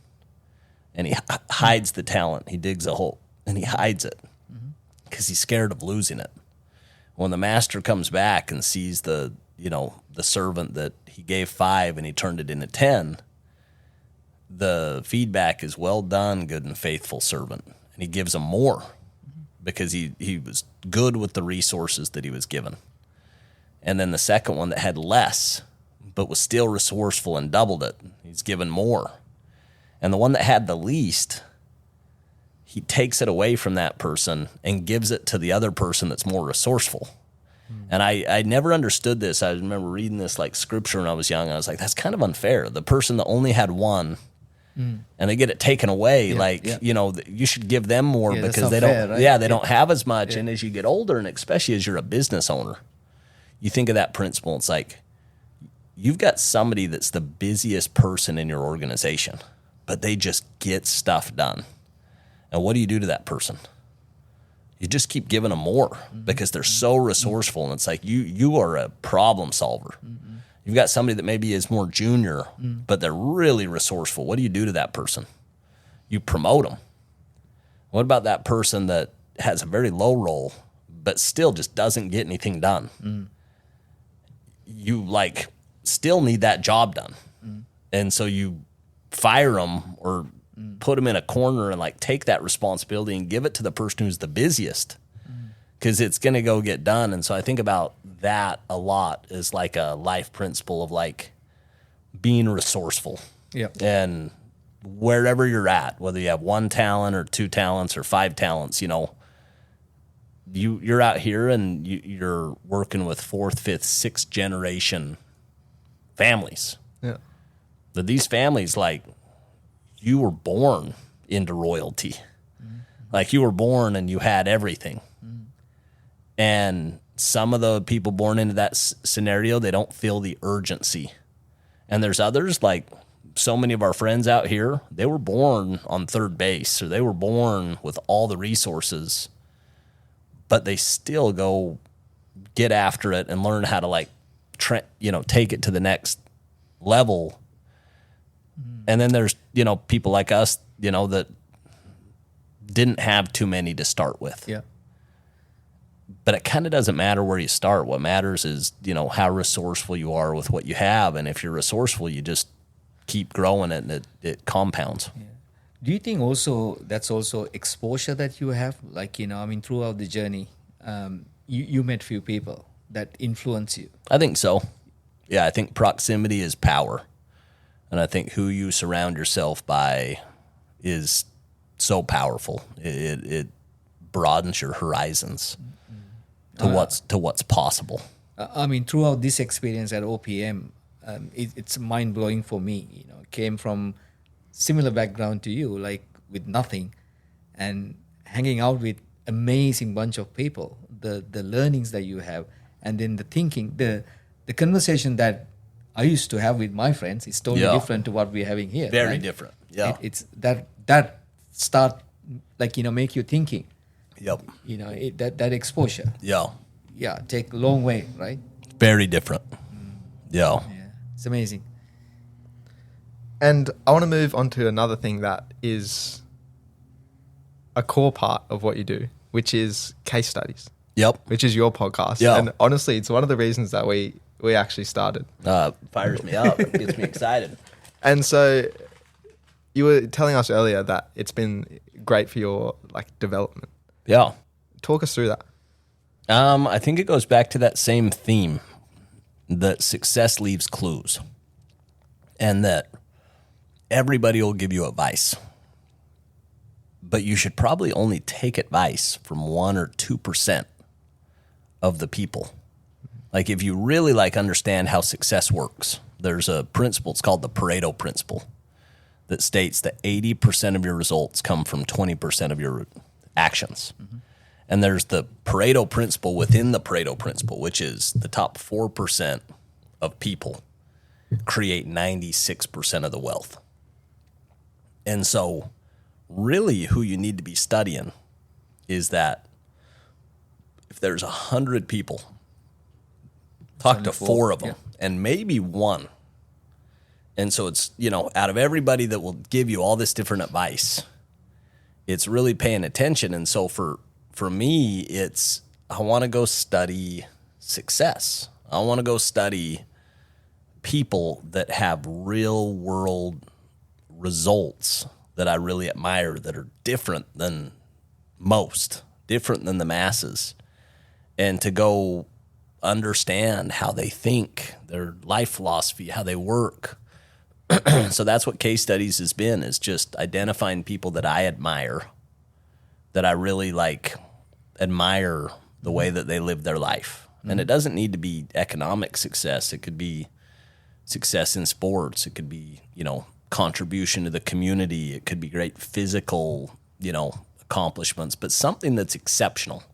And he hides the talent. He digs a hole and he hides it because he's scared of losing it. When the master comes back and sees the servant that he gave 5 and he turned it into 10, the feedback is, well done, good and faithful servant. And he gives him more because he was good with the resources that he was given. And then the second one that had less but was still resourceful and doubled it, he's given more. And the one that had the least, he takes it away from that person and gives it to the other person that's more resourceful. And I never understood this. I remember reading this like scripture when I was young. I was like, that's kind of unfair. The person that only had one and they get it taken away, you know, you should give them more because they don't, right? They don't have as much. And as you get older, and especially as you're a business owner, you think of that principle. It's like, you've got somebody that's the busiest person in your organization, but they just get stuff done. And what do you do to that person? You just keep giving them more because they're so resourceful. And it's like, you are a problem solver. You've got somebody that maybe is more junior, but they're really resourceful. What do you do to that person? You promote them. What about that person that has a very low role, but still just doesn't get anything done? You like still need that job done. And so you fire them or put them in a corner and like take that responsibility and give it to the person who's the busiest because it's going to go get done. And so I think about that a lot as like a life principle of like being resourceful. And wherever you're at, whether you have one talent or two talents or five talents, you know, you're out here and you're working with fourth, fifth, sixth generation families. But these families, like, you were born into royalty. Like, you were born and you had everything. And some of the people born into that scenario, they don't feel the urgency. And there's others, like so many of our friends out here, they were born on third base, or they were born with all the resources, but they still go get after it and learn how to like, take it to the next level. And then there's, people like us, that didn't have too many to start with. But it kind of doesn't matter where you start. What matters is, how resourceful you are with what you have. And if you're resourceful, you just keep growing it and it compounds. Do you think also that's also exposure that you have? Like, throughout the journey, you met few people that influence you. I think so. Yeah, I think proximity is power. And I think who you surround yourself by is so powerful. It broadens your horizons to what's possible. Throughout this experience at OPM, it's mind blowing for me. Came from similar background to you, like with nothing, and hanging out with amazing bunch of people. The learnings that you have, and then the thinking, the conversation that I used to have with my friends is totally different to what we're having here. Very different. Yeah. It's that start make you thinking. That exposure. Yeah, take a long way, right? Very different. Yeah. It's amazing. And I want to move on to another thing that is a core part of what you do, which is case studies. Which is your podcast. And honestly, it's one of the reasons that we actually started. Fires me up. It gets me excited. And so you were telling us earlier that it's been great for your development. Talk us through that. I think it goes back to that same theme that success leaves clues, and that everybody will give you advice, but you should probably only take advice from 1 or 2% of the people. Like, if you really understand how success works, there's a principle, it's called the Pareto principle, that states that 80% of your results come from 20% of your actions. And there's the Pareto principle within the Pareto principle, which is the top 4% of people create 96% of the wealth. And so really who you need to be studying is that if there's 100 people, talk to 4 of them and maybe 1. And so it's, out of everybody that will give you all this different advice, it's really paying attention. And so for me, it's, I want to go study success. I want to go study people that have real world results that I really admire, that are different than most, different than the masses, and to go understand how they think, their life philosophy, how they work. So that's what case studies has been, is just identifying people that I admire that I really like admire the way that they live their life. And it doesn't need to be economic success. It could be success in sports. It could be, contribution to the community. It could be great physical, accomplishments, but something that's exceptional.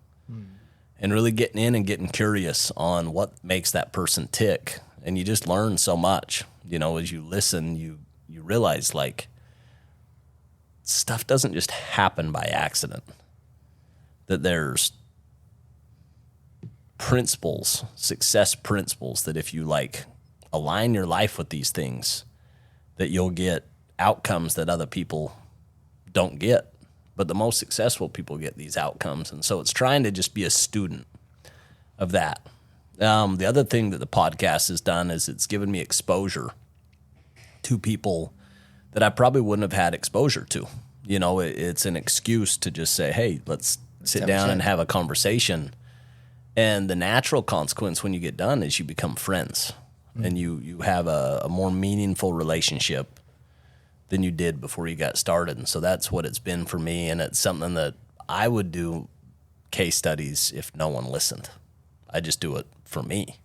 And really getting in and getting curious on what makes that person tick. And you just learn so much, as you listen, you realize like stuff doesn't just happen by accident, that there's principles, success principles, that if you like align your life with these things, that you'll get outcomes that other people don't get. But the most successful people get these outcomes. And so it's trying to just be a student of that. The other thing that the podcast has done is it's given me exposure to people that I probably wouldn't have had exposure to. It's an excuse to just say, hey, let's sit down and have a conversation. And the natural consequence when you get done is you become friends. And you have a more meaningful relationship than you did before you got started. And so that's what it's been for me. And it's something that I would do case studies if no one listened. I just do it for me.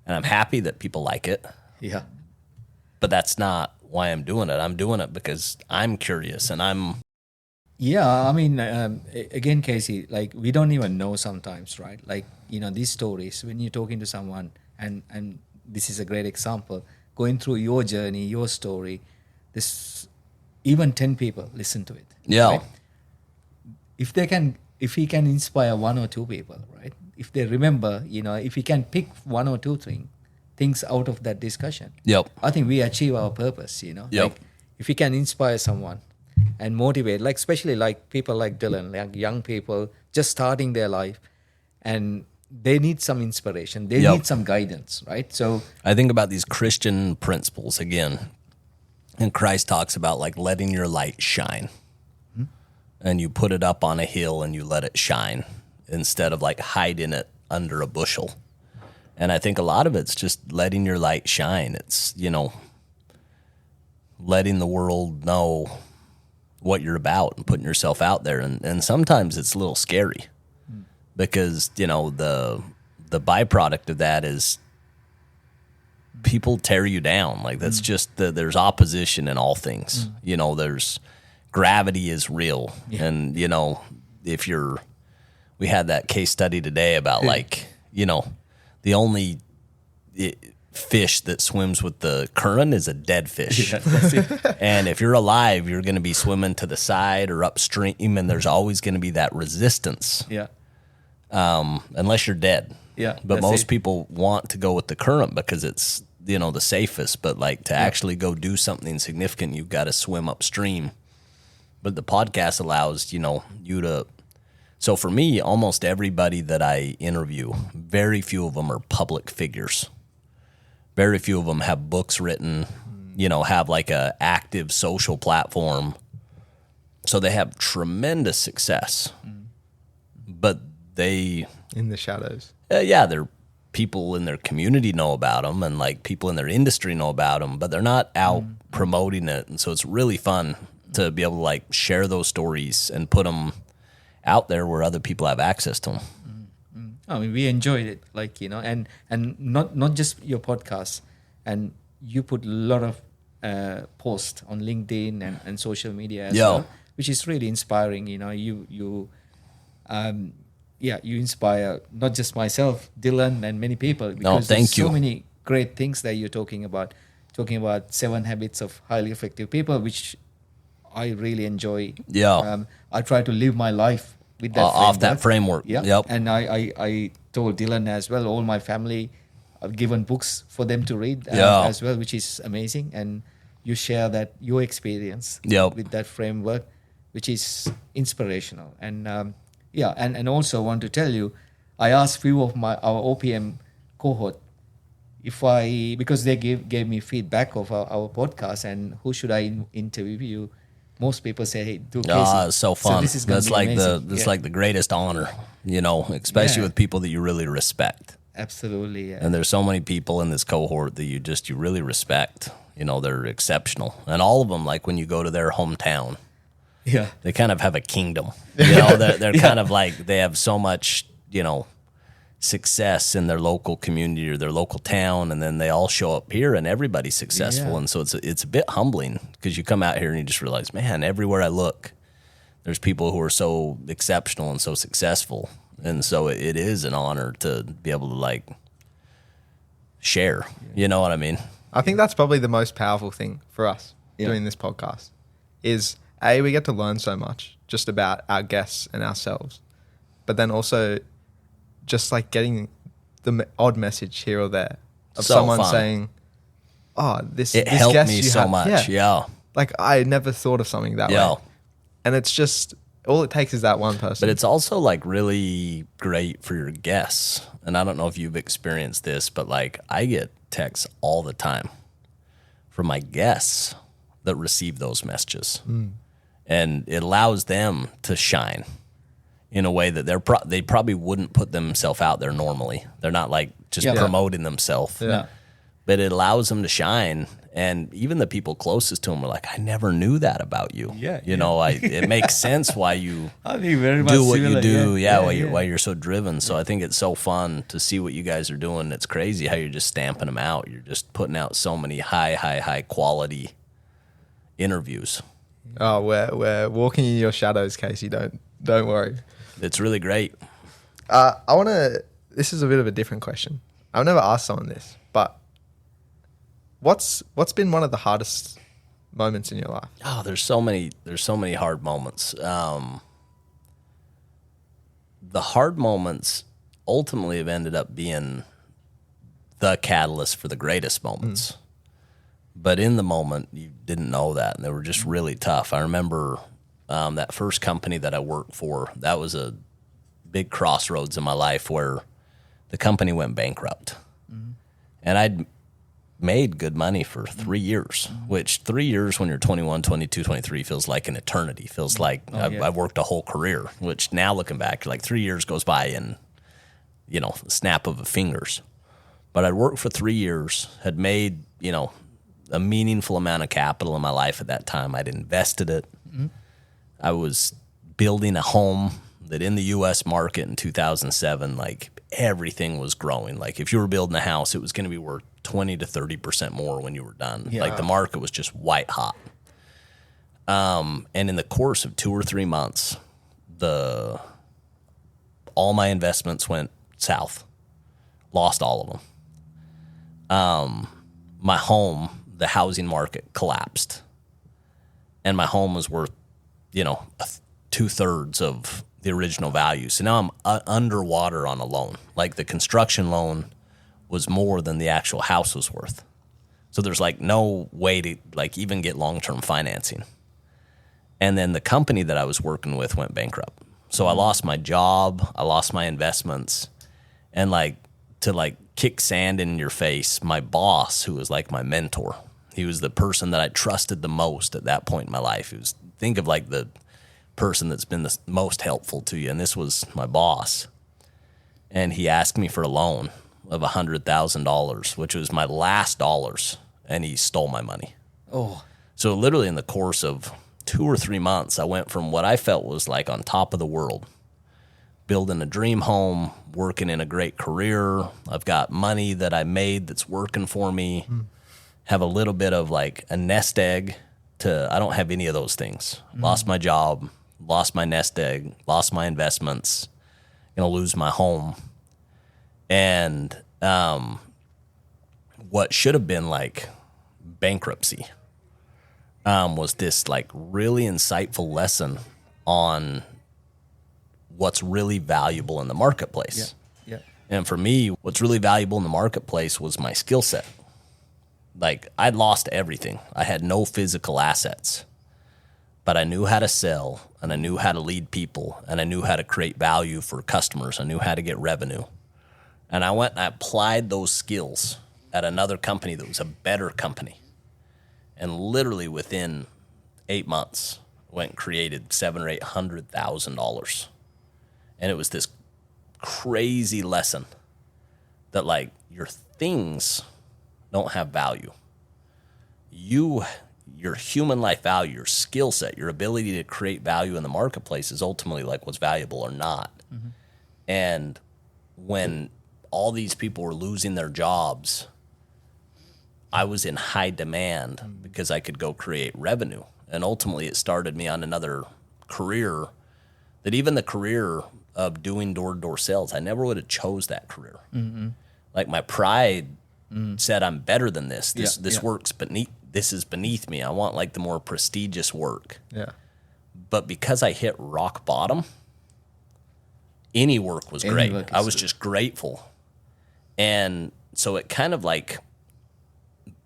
And I'm happy that people like it. Yeah. But that's not why I'm doing it. I'm doing it because I'm curious and I'm... Yeah, I mean, again, Casey, like we don't even know sometimes, right? Like, these stories, when you're talking to someone, and this is a great example, going through your journey, your story, this even 10 people listen to it. Yeah. Right? If he can inspire one or two people, right? If they remember, if he can pick one or two things out of that discussion, Yep. I think we achieve our purpose, Yep. Like if we can inspire someone and motivate, like especially like people like Dylan, like young people just starting their life, and they need some inspiration, they Yep. need some guidance, right? So I think about these Christian principles again. And Christ talks about like letting your light shine. And you put it up on a hill and you let it shine instead of like hiding it under a bushel. And I think a lot of it's just letting your light shine. It's, letting the world know what you're about and putting yourself out there. And sometimes it's a little scary because, the byproduct of that is people tear you down. Like that's just there's opposition in all things. There's gravity is real. Yeah. And, we had that case study today about the only fish that swims with the current is a dead fish. yeah, that's it. And if you're alive, you're going to be swimming to the side or upstream, and there's always going to be that resistance. Yeah. Unless you're dead. Yeah, But that's most it. people want to go with the current because it's, the safest. But like to actually go do something significant, you've got to swim upstream. But the podcast allows, you to. So for me, almost everybody that I interview, very few of them are public figures. Very few of them have books written, have like a active social platform. So they have tremendous success. But they... In the shadows. they're people in their community know about them and like people in their industry know about them, but they're not out promoting it. And so it's really fun to be able to like share those stories and put them out there where other people have access to them. I mean, we enjoyed it, like, and not just your podcast, and you put a lot of posts on LinkedIn and social media as well, which is really inspiring. You inspire not just myself, Dylan, and many people, because thank there's you. so many great things that you're talking about 7 habits of highly effective people, which I really enjoy. I try to live my life with that off that framework. Yeah. Yep. And I told Dylan as well, all my family, I've given books for them to read as well, which is amazing. And you share that your experience with that framework, which is inspirational. And and also want to tell you, I asked few of our OPM cohort because they gave me feedback of our podcast and who should I interview. Most people say, "Hey, do Casey." It's so fun. So this is gonna That's be like amazing. like the greatest honor, especially with people that you really respect. Absolutely. Yeah. And there's so many people in this cohort that you really respect. They're exceptional, and all of them. Like when you go to their hometown, Yeah. They kind of have a kingdom. They're kind of like, they have so much, success in their local community or their local town, and then they all show up here and everybody's successful. Yeah. And so it's a bit humbling because you come out here and you just realize, man, everywhere I look, there's people who are so exceptional and so successful. And so it is an honor to be able to like share. You know what I mean? I think that's probably the most powerful thing for us doing this podcast is we get to learn so much just about our guests and ourselves, but then also just like getting the odd message here or there of So someone fun. saying, "Oh, this Helped guest me you so had-" much. Yeah. Like I never thought of something that Yeah. way, and it's just all it takes is that one person. But it's also like really great for your guests. And I don't know if you've experienced this, but like I get texts all the time from my guests that receive those messages. And it allows them to shine in a way that they probably wouldn't put themselves out there normally. They're not like just promoting themselves. Yeah. But it allows them to shine. And even the people closest to them are like, I never knew that about you. Yeah, It makes sense why you I think very much do what similar. you do. Why you're so driven. So I think it's so fun to see what you guys are doing. It's crazy how you're just stamping them out. You're just putting out so many high quality interviews. Oh, we're walking in your shadows, Casey. Don't worry. It's really great. I want to. This is a bit of a different question. I've never asked someone this, but what's been one of the hardest moments in your life? Oh, there's so many hard moments. The hard moments ultimately have ended up being the catalyst for the greatest moments. But in the moment, you didn't know that, and they were just really tough. I remember that first company that I worked for, that was a big crossroads in my life where the company went bankrupt. And I'd made good money for 3 years, which 3 years when you're 21, 22, 23 feels like an eternity. Feels like I've worked a whole career, which now looking back, like 3 years goes by in, the snap of a fingers. But I'd worked for 3 years, had made, a meaningful amount of capital in my life at that time. I'd invested it. I was building a home that in the U.S. market in 2007, like everything was growing. Like if you were building a house, it was going to be worth 20 to 30% more when you were done. Yeah. Like the market was just white hot. And in the course of 2 or 3 months, all my investments went south. Lost all of them. My home, the housing market collapsed. And my home was worth, 2/3 of the original value. So now I'm underwater on a loan. Like the construction loan was more than the actual house was worth. So there's like no way to like even get long-term financing. And then the company that I was working with went bankrupt. So I lost my job, I lost my investments, and to kick sand in your face, my boss, who was like my mentor, he was the person that I trusted the most at that point in my life. Think of like the person that's been the most helpful to you, and this was my boss. And he asked me for a loan of $100,000, which was my last dollars, and he stole my money. Oh, So literally in the course of 2 or 3 months, I went from what I felt was like on top of the world, building a dream home, working in a great career. I've got money that I made that's working for me. Have a little bit of like a nest egg to, I don't have any of those things. Lost my job, lost my nest egg, lost my investments, gonna lose my home. And what should have been like bankruptcy was this like really insightful lesson on what's really valuable in the marketplace. yeah. And for me, what's really valuable in the marketplace was my skill set. Like I'd lost everything. I had no physical assets, but I knew how to sell, and I knew how to lead people, and I knew how to create value for customers. I knew how to get revenue. And I went and I applied those skills at another company that was a better company. And literally within 8 months, went and created $700,000 or $800,000. And it was this crazy lesson that like your things don't have value. You your human life value, your skill set, your ability to create value in the marketplace is ultimately like what's valuable or not. And when all these people were losing their jobs, I was in high demand because I could go create revenue. And ultimately it started me on another career that even the career of doing door-to-door sales, I never would have chose that career. Like my pride said, I'm better than this. This works beneath, this is beneath me. I want like the more prestigious work. Yeah. But because I hit rock bottom, any work was great. I was just grateful. And so it kind of like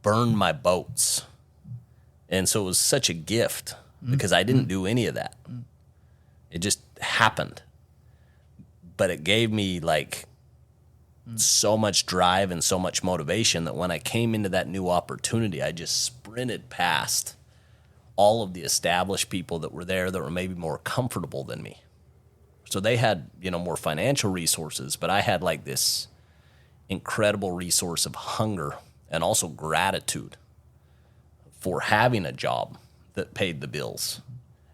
burned my boats. And so it was such a gift because I didn't do any of that. It just happened. But it gave me like so much drive and so much motivation that when I came into that new opportunity, I just sprinted past all of the established people that were there that were maybe more comfortable than me. So they had, more financial resources, but I had like this incredible resource of hunger and also gratitude for having a job that paid the bills.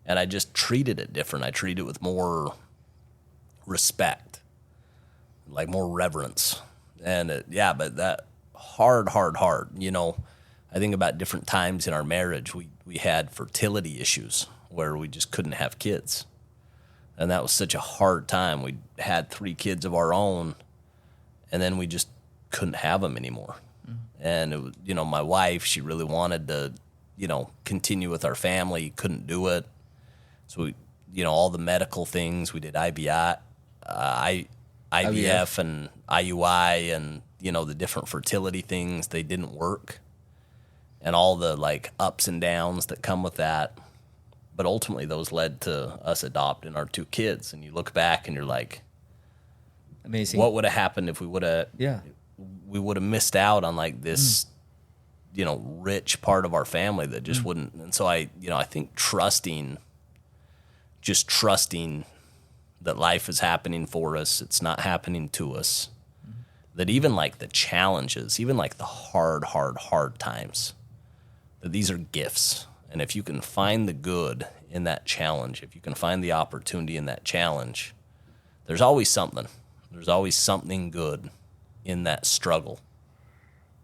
And I just treated it different. I treated it with more respect, like more reverence. And but that hard. I think about different times in our marriage. We had fertility issues where we just couldn't have kids. And that was such a hard time. We had 3 kids of our own, and then we just couldn't have them anymore. And it was, my wife, she really wanted to, continue with our family, couldn't do it. So we, all the medical things, we did IVF and IUI and, the different fertility things, they didn't work. And all the like ups and downs that come with that. But ultimately those led to us adopting our 2 kids. And you look back and you're like, amazing. What would have happened if we would have missed out on like this, rich part of our family that just wouldn't. And so I think trusting that life is happening for us. It's not happening to us. That even like the challenges, even like the hard times, that these are gifts. And if you can find the good in that challenge, if you can find the opportunity in that challenge, there's always something. There's always something good in that struggle.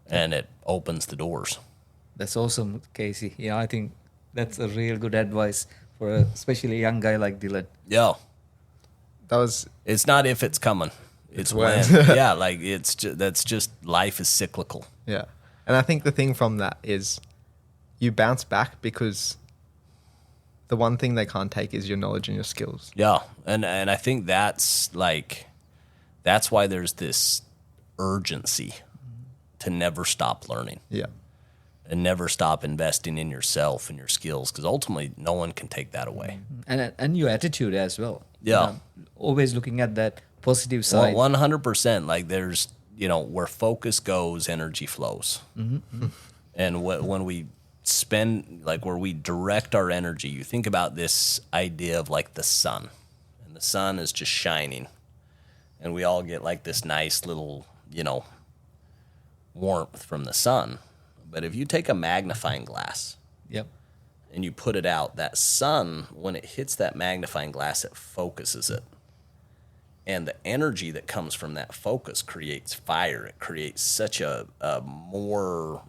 And it opens the doors. That's awesome, Casey. Yeah, I think that's a real good advice for especially a young guy like Dylan. Yeah. It's not if it's coming. It's when. Yeah, like that's just life is cyclical. Yeah. And I think the thing from that is you bounce back because the one thing they can't take is your knowledge and your skills. Yeah. And I think that's why there's this urgency to never stop learning. Yeah. And never stop investing in yourself and your skills, because ultimately no one can take that away. And your attitude as well. Yeah. Always looking at that positive side. 100%. Like there's, where focus goes, energy flows. And when we spend, like where we direct our energy, you think about this idea of like the sun. And the sun is just shining. And we all get like this nice little, warmth from the sun. But if you take a magnifying glass and you put it out, that sun, when it hits that magnifying glass, it focuses it. And the energy that comes from that focus creates fire. It creates such a more,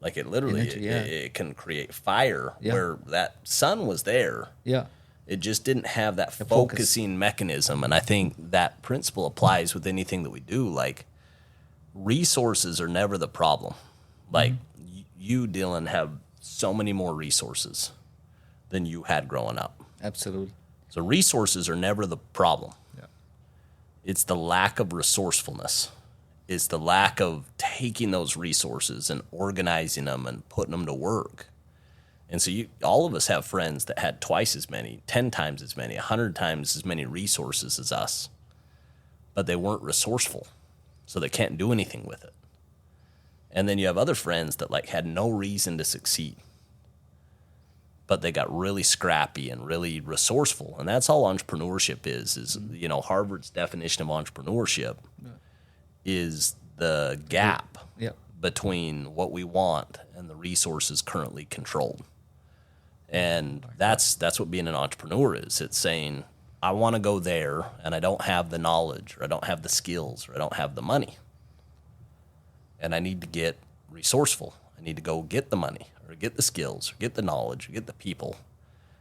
like it literally, it can create fire where that sun was there. Yeah. It just didn't have that focusing mechanism. And I think that principle applies with anything that we do. Like resources are never the problem. Like you, Dylan, have so many more resources than you had growing up. Absolutely. So resources are never the problem. Yeah. It's the lack of resourcefulness. It's the lack of taking those resources and organizing them and putting them to work. And so all of us have friends that had twice as many, 10 times as many, 100 times as many resources as us, but they weren't resourceful, so they can't do anything with it. And then you have other friends that like had no reason to succeed, but they got really scrappy and really resourceful. And that's all entrepreneurship is Harvard's definition of entrepreneurship is the gap between what we want and the resources currently controlled. And that's what being an entrepreneur is. It's saying, I want to go there and I don't have the knowledge, or I don't have the skills, or I don't have the money. And I need to get resourceful. I need to go get the money, or get the skills, or get the knowledge, or get the people.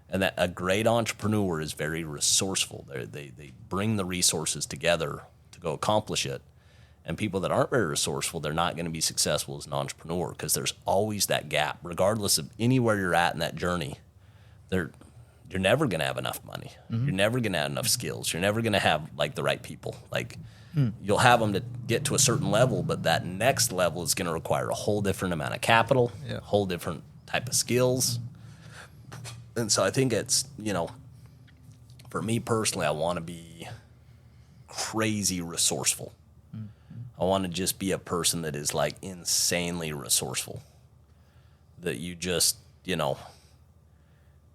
And that a great entrepreneur is very resourceful. They bring the resources together to go accomplish it. And people that aren't very resourceful, they're not going to be successful as an entrepreneur, because there's always that gap. Regardless of anywhere you're at in that journey, you're never going to have enough money. Mm-hmm. You're never going to have enough skills. You're never going to have like the right people. Like you'll have them to get to a certain level, but that next level is going to require a whole different amount of capital, a whole different type of skills. And so I think it's, for me personally, I want to be crazy resourceful. I want to just be a person that is like insanely resourceful. That you just,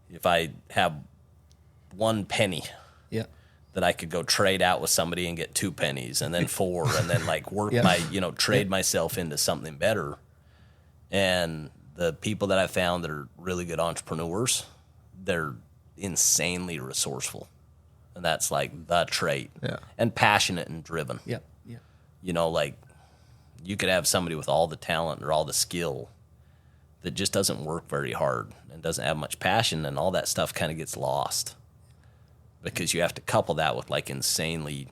if I have 1 penny that I could go trade out with somebody and get 2 pennies and then 4 and then like work trade myself into something better. And the people that I found that are really good entrepreneurs, they're insanely resourceful. And that's like the trait. Yeah. And passionate and driven. Yeah. Like you could have somebody with all the talent or all the skill that just doesn't work very hard and doesn't have much passion, and all that stuff kind of gets lost because you have to couple that with like insanely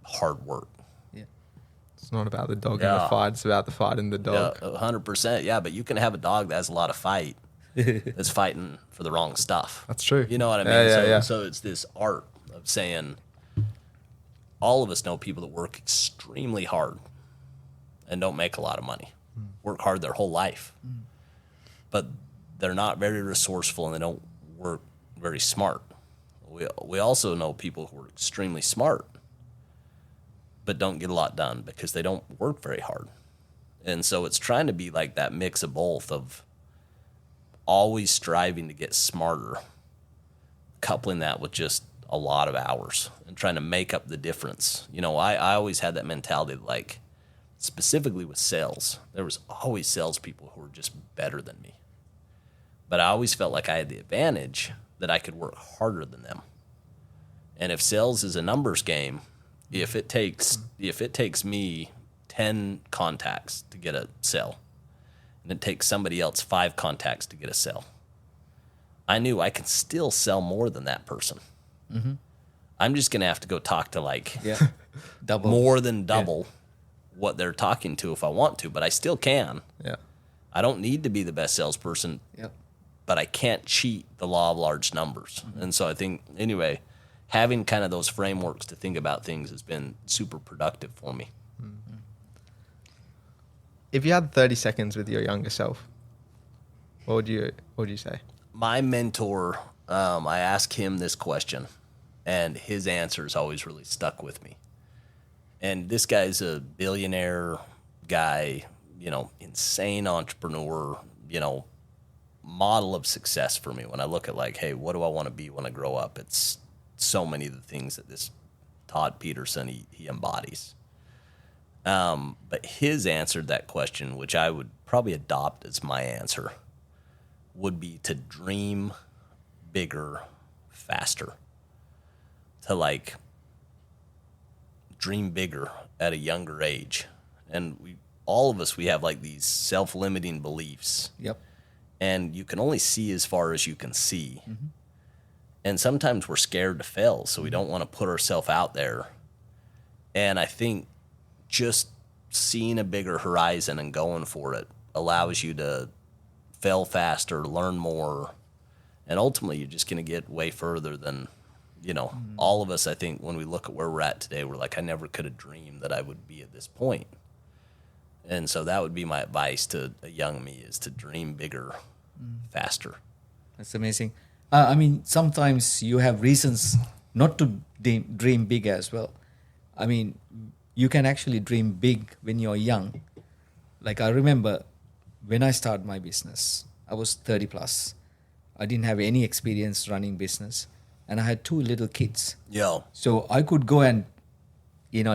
hard work. Yeah. It's not about the dog in the fight. It's about the fight in the dog. 100%. Yeah. But you can have a dog that has a lot of fight that's fighting for the wrong stuff. That's true. You know what I mean? So it's this art of saying, all of us know people that work extremely hard and don't make a lot of money, work hard their whole life, but they're not very resourceful and they don't work very smart. We also know people who are extremely smart but don't get a lot done because they don't work very hard. And so it's trying to be like that mix of both, of always striving to get smarter, coupling that with just a lot of hours and trying to make up the difference. I always had that mentality, like specifically with sales, there was always salespeople who were just better than me. But I always felt like I had the advantage that I could work harder than them. And if sales is a numbers game, if it takes me 10 contacts to get a sale, and it takes somebody else 5 contacts to get a sale, I knew I could still sell more than that person. Mm-hmm. I'm just going to have to go talk to more than double what they're talking to if I want to, but I still can. Yeah. I don't need to be the best salesperson, but I can't cheat the law of large numbers. Mm-hmm. And so I think, anyway, having kind of those frameworks to think about things has been super productive for me. Mm-hmm. If you had 30 seconds with your younger self, what would you say? My mentor, I asked him this question, and his answers always really stuck with me. And this guy's a billionaire guy, insane entrepreneur, model of success for me. When I look at like, hey, what do I want to be when I grow up? It's so many of the things that this Todd Peterson, he embodies. But his answer to that question, which I would probably adopt as my answer, would be to dream bigger, faster. To like dream bigger at a younger age. And all of us have like these self-limiting beliefs. Yep. And you can only see as far as you can see. Mm-hmm. And sometimes we're scared to fail, so we don't want to put ourselves out there. And I think just seeing a bigger horizon and going for it allows you to fail faster, learn more, and ultimately you're just going to get way further than, all of us. I think when we look at where we're at today, we're like, I never could have dreamed that I would be at this point. And so that would be my advice to a young me, is to dream bigger, faster. That's amazing. Sometimes you have reasons not to dream big as well. You can actually dream big when you're young. Like I remember when I started my business, I was 30 plus. I didn't have any experience running business, and I had 2 little kids. Yeah. So I could go and,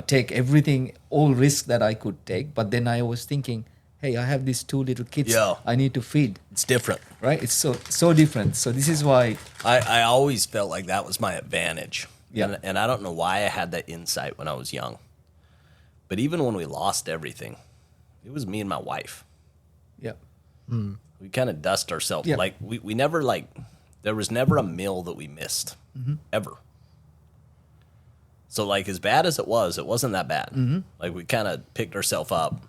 take everything, all risk that I could take. But then I was thinking, hey, I have these 2 little kids Yeah. I need to feed. It's different. Right? It's so different. So this is why. I always felt like that was my advantage. Yeah. And I don't know why I had that insight when I was young. But even when we lost everything, it was me and my wife. Yeah. We kind of dust ourselves. Yeah. Like we never there was never a meal that we missed ever. So like as bad as it wasn't that bad. Like we kind of picked ourselves up.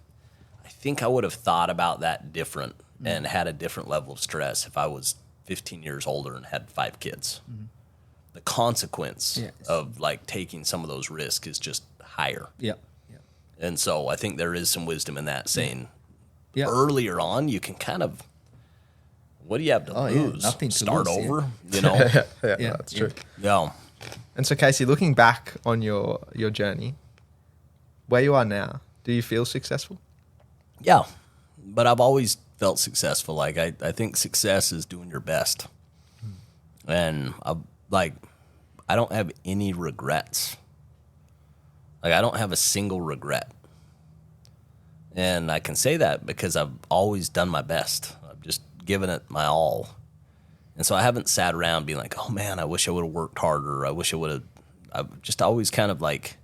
I think I would have thought about that different and had a different level of stress if I was 15 years older and had 5 kids. The consequence of like taking some of those risks is just higher. Yeah. And so I think there is some wisdom in that saying Yeah. earlier on, you can kind of, what do you have to lose? Nothing to Start lose, over, you know? Yeah, that's true. Yeah. And so, Casey, looking back on your journey, where you are now, do you feel successful? Yeah. But I've always felt successful. Like, I think success is doing your best. And I don't have any regrets. Like, I don't have a single regret. And I can say that because I've always done my best. I've just given it my all. And so I haven't sat around being like, oh man, I wish I would have worked harder. I wish I would have. I've just always kind of like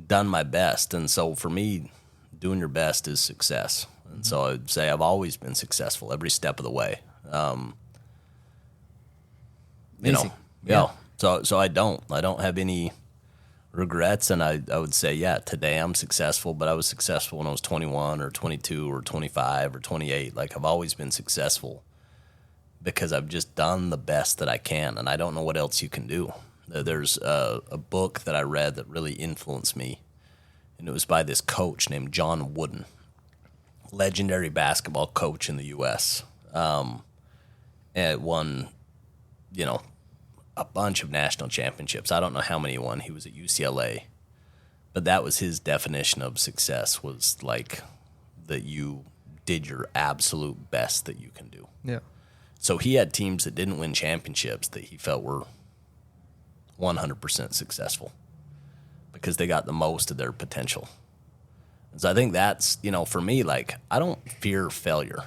done my best. And so for me, doing your best is success. And so I'd say I've always been successful every step of the way. You know, yeah. So I don't have any regrets, and I would say, yeah, today I'm successful, but I was successful when I was 21 or 22 or 25 or 28. Like, I've always been successful because I've just done the best that I can, and I don't know what else you can do. There's a book that I read that really influenced me, and it was by this coach named John Wooden, legendary basketball coach in the U.S. And won, a bunch of national championships. I don't know how many he won. He was at UCLA. But that was his definition of success, was like that you did your absolute best that you can do. Yeah. So he had teams that didn't win championships that he felt were 100% successful because they got the most of their potential. And so I think that's, for me, like, I don't fear failure,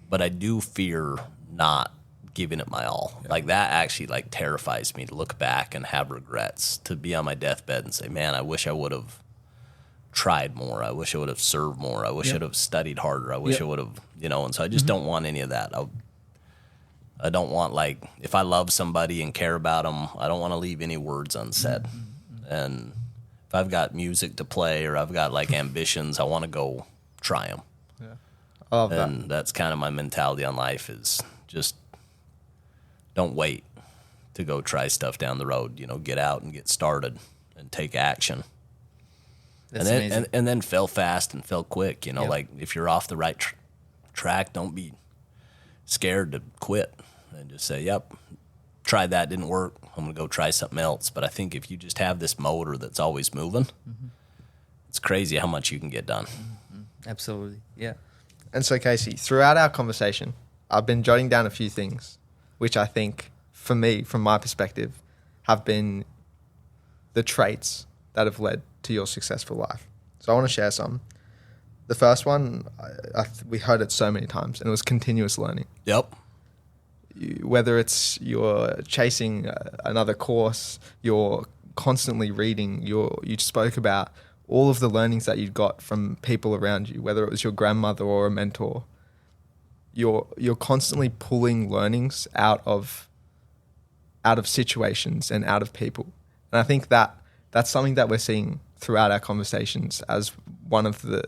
but I do fear not giving it my all. Yeah. Like, that actually terrifies me, to look back and have regrets, to be on my deathbed and say, man, I wish I would have tried more. I wish I would have served more. I wish I would have studied harder. I wish I would have, and so I just don't want any of that. I don't want, if I love somebody and care about them, I don't want to leave any words unsaid. And if I've got music to play or I've got ambitions, I want to go try them. Yeah. I love that. And that's kind of my mentality on life, is just don't wait to go try stuff down the road. Get out and get started and take action. That's and then amazing. and then fail fast and fail quick. If you're off the right track, don't be scared to quit and just say, "Yep, tried that, didn't work. I'm gonna go try something else." But I think if you just have this motor that's always moving, it's crazy how much you can get done. Absolutely, yeah. And so, Casey, throughout our conversation, I've been jotting down a few things which I think, for me, from my perspective, have been the traits that have led to your successful life. So I want to share some. The first one, we heard it so many times, and it was continuous learning. Yep. Whether it's you're chasing another course, you're constantly reading, you spoke about all of the learnings that you got from people around you, whether it was your grandmother or a mentor. You're constantly pulling learnings out of situations and out of people. And I think that's something that we're seeing throughout our conversations as one of the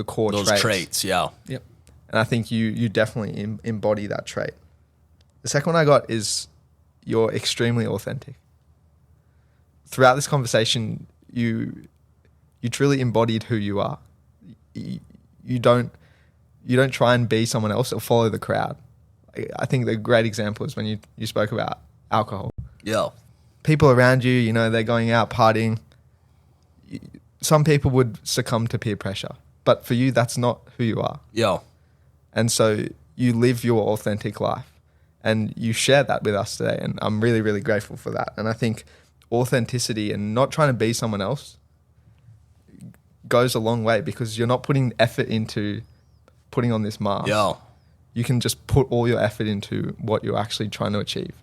core traits. Those traits, yeah. Yep. And I think you definitely embody that trait. The second one I got is you're extremely authentic. Throughout this conversation, you truly embodied who you are. You don't try and be someone else or follow the crowd. I think the great example is when you spoke about alcohol. Yeah. People around you, they're going out partying. Some people would succumb to peer pressure, but for you, that's not who you are. Yeah. And so you live your authentic life, and you share that with us today. And I'm really, really grateful for that. And I think authenticity and not trying to be someone else goes a long way, because you're not putting effort into putting on this mask. Yeah. You can just put all your effort into what you're actually trying to achieve.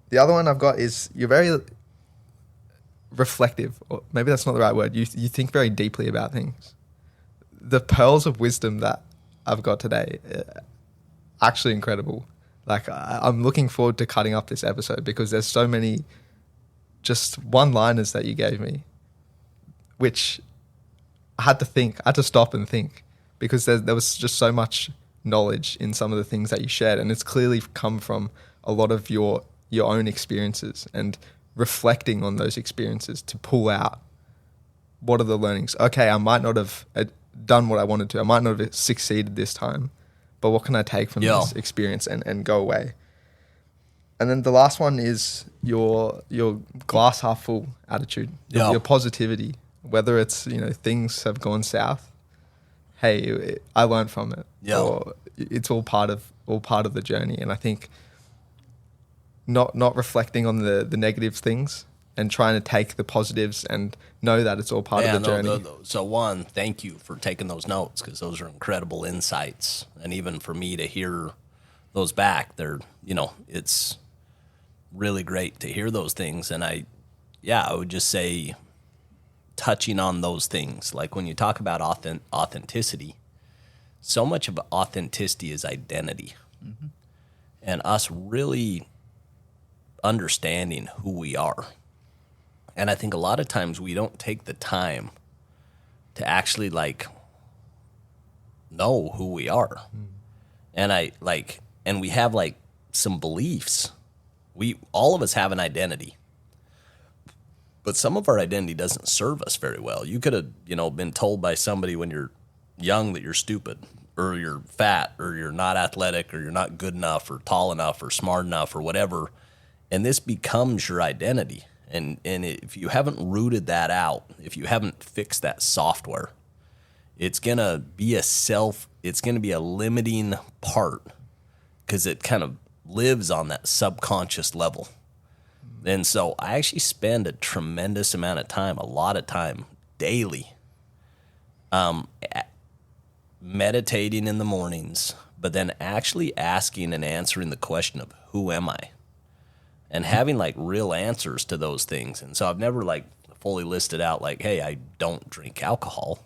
The other one I've got is you're very reflective, or maybe that's not the right word. You think very deeply about things. The pearls of wisdom that I've got today are actually incredible. Like, I'm looking forward to cutting up this episode because there's so many just one-liners that you gave me, which I had to stop and think, because there was just so much knowledge in some of the things that you shared, and it's clearly come from a lot of your own experiences and reflecting on those experiences to pull out what are the learnings. Okay, I might not have done what I wanted to. I might not have succeeded this time, but what can I take from this experience and go away? And then the last one is your glass half full attitude, your positivity. Whether it's, things have gone south, hey, I learned from it. Yeah. Or it's all part of the journey. And I think not reflecting on the negative things and trying to take the positives and know that it's all part of the journey. So one, thank you for taking those notes, because those are incredible insights. And even for me to hear those back, it's really great to hear those things. And I would just say, touching on those things, like when you talk about authenticity, so much of authenticity is identity. Mm-hmm. And us really understanding who we are. And I think a lot of times we don't take the time to actually know who we are. Mm. And we have some beliefs. All of us have an identity. But some of our identity doesn't serve us very well. You could have, been told by somebody when you're young that you're stupid, or you're fat, or you're not athletic, or you're not good enough, or tall enough, or smart enough, or whatever. And this becomes your identity. And if you haven't rooted that out, if you haven't fixed that software, it's going to be a limiting part, because it kind of lives on that subconscious level. And so I actually spend a tremendous amount of time, a lot of time daily, meditating in the mornings, but then actually asking and answering the question of who am I? And having real answers to those things. And so I've never fully listed out hey, I don't drink alcohol,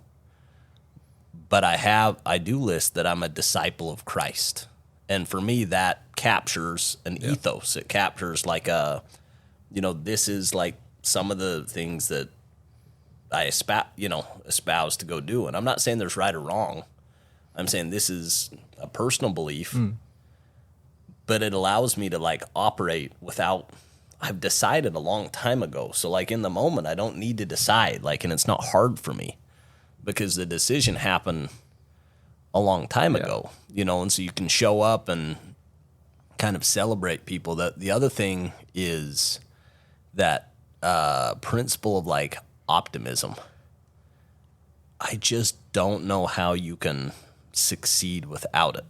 but I do list that I'm a disciple of Christ. And for me, that captures an ethos. It captures this is some of the things that I espouse to go do. And I'm not saying there's right or wrong. I'm saying this is a personal belief, but it allows me to operate without, I've decided a long time ago. So in the moment, I don't need to decide, and it's not hard for me, because the decision happened a long time ago, and so you can show up and kind of celebrate people. The other thing is that principle of optimism. I just don't know how you can succeed without it.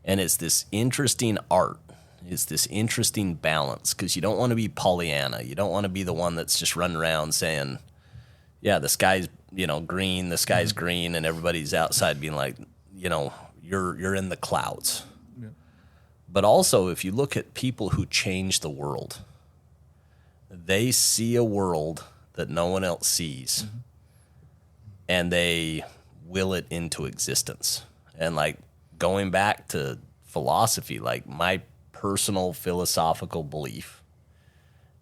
And it's this interesting art. It's this interesting balance, because you don't want to be Pollyanna. You don't want to be the one that's just running around saying, yeah, the sky's, green, the sky's green, and everybody's outside being you're in the clouds. Yeah. But also, if you look at people who change the world, they see a world that no one else sees, and they will it into existence. And going back to philosophy, my personal philosophical belief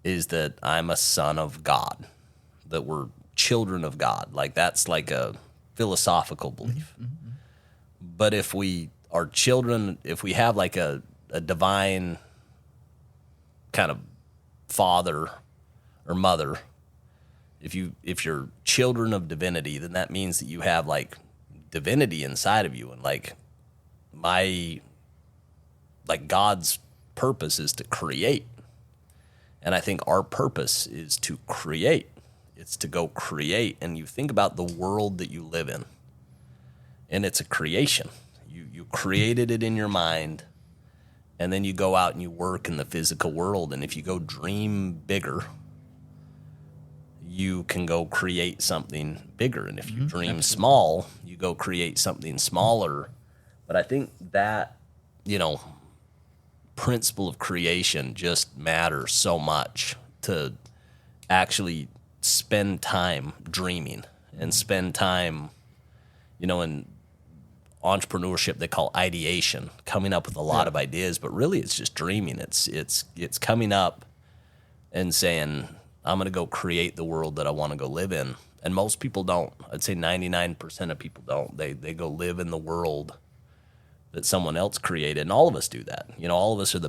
is that I'm a son of God, that we're children of God. That's a philosophical belief. Mm-hmm. But if we are children, if we have a divine kind of father or mother, if you're children of divinity, then that means that you have divinity inside of you. And God's purpose is to create. And I think our purpose is to create. It's to go create. And you think about the world that you live in, and it's a creation. You created it in your mind, and then you go out and you work in the physical world. And if you go dream bigger, you can go create something bigger. And if you dream small, you go create something smaller. But I think that, principle of creation just matters so much, to actually spend time dreaming and spend time, in entrepreneurship they call ideation, coming up with a lot of ideas, but really it's just dreaming. It's coming up and saying, I'm going to go create the world that I want to go live in. And most people don't. I'd say 99% of people don't. They go live in the world that someone else created, and all of us do that. All of us are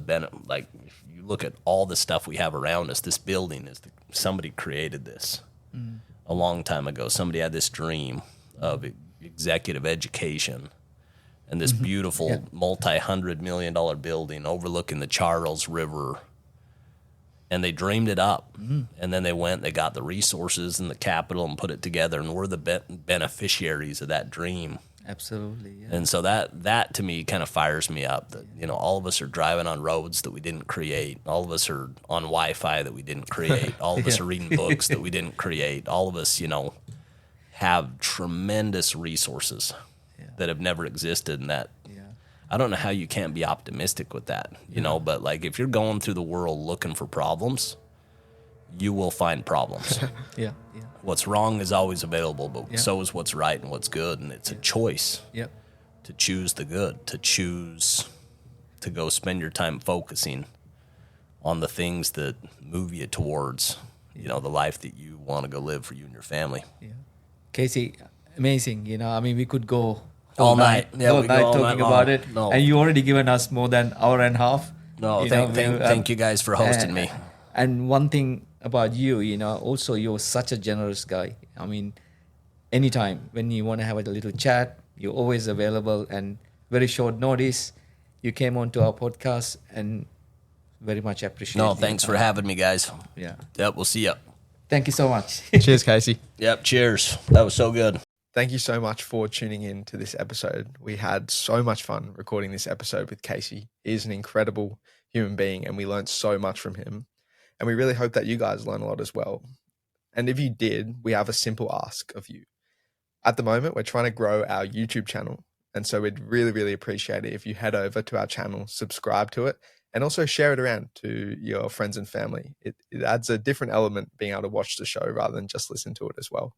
like, if you look at all the stuff we have around us, this building somebody created this a long time ago. Somebody had this dream of executive education and this beautiful multi-$100 million building overlooking the Charles River. And they dreamed it up, and then they got the resources and the capital and put it together, and we're the beneficiaries of that dream. Absolutely. Yeah. And so that to me kind of fires me up, that all of us are driving on roads that we didn't create. All of us are on Wi-Fi that we didn't create. All of us are reading books that we didn't create. All of us, have tremendous resources that have never existed, and that I don't know how you can't be optimistic with that, but like if you're going through the world looking for problems, you will find problems. Yeah. What's wrong is always available, but so is what's right and what's good. And it's a choice to choose the good, to choose to go spend your time focusing on the things that move you towards, the life that you want to go live for you and your family. Yeah. Casey, amazing. We could go all night. Yeah, all night talking about it. No. And you already given us more than hour and a half. No, thank you guys for hosting me. And one thing about you, also you're such a generous guy. Anytime when you want to have a little chat, you're always available, and very short notice, you came onto our podcast, and very much appreciate it. No, thanks for having me, guys. Yeah. Yep, we'll see you. Thank you so much. Cheers, Casey. Yep, cheers. That was so good. Thank you so much for tuning in to this episode. We had so much fun recording this episode with Casey. He is an incredible human being, and we learned so much from him. And we really hope that you guys learn a lot as well. And if you did, we have a simple ask of you. At the moment, we're trying to grow our YouTube channel. And so we'd really, really appreciate it if you head over to our channel, subscribe to it, and also share it around to your friends and family. It adds a different element being able to watch the show rather than just listen to it as well.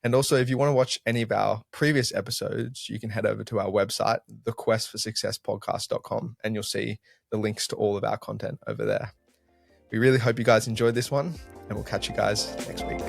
And also, if you want to watch any of our previous episodes, you can head over to our website, thequestforsuccesspodcast.com, and you'll see the links to all of our content over there. We really hope you guys enjoyed this one, and we'll catch you guys next week.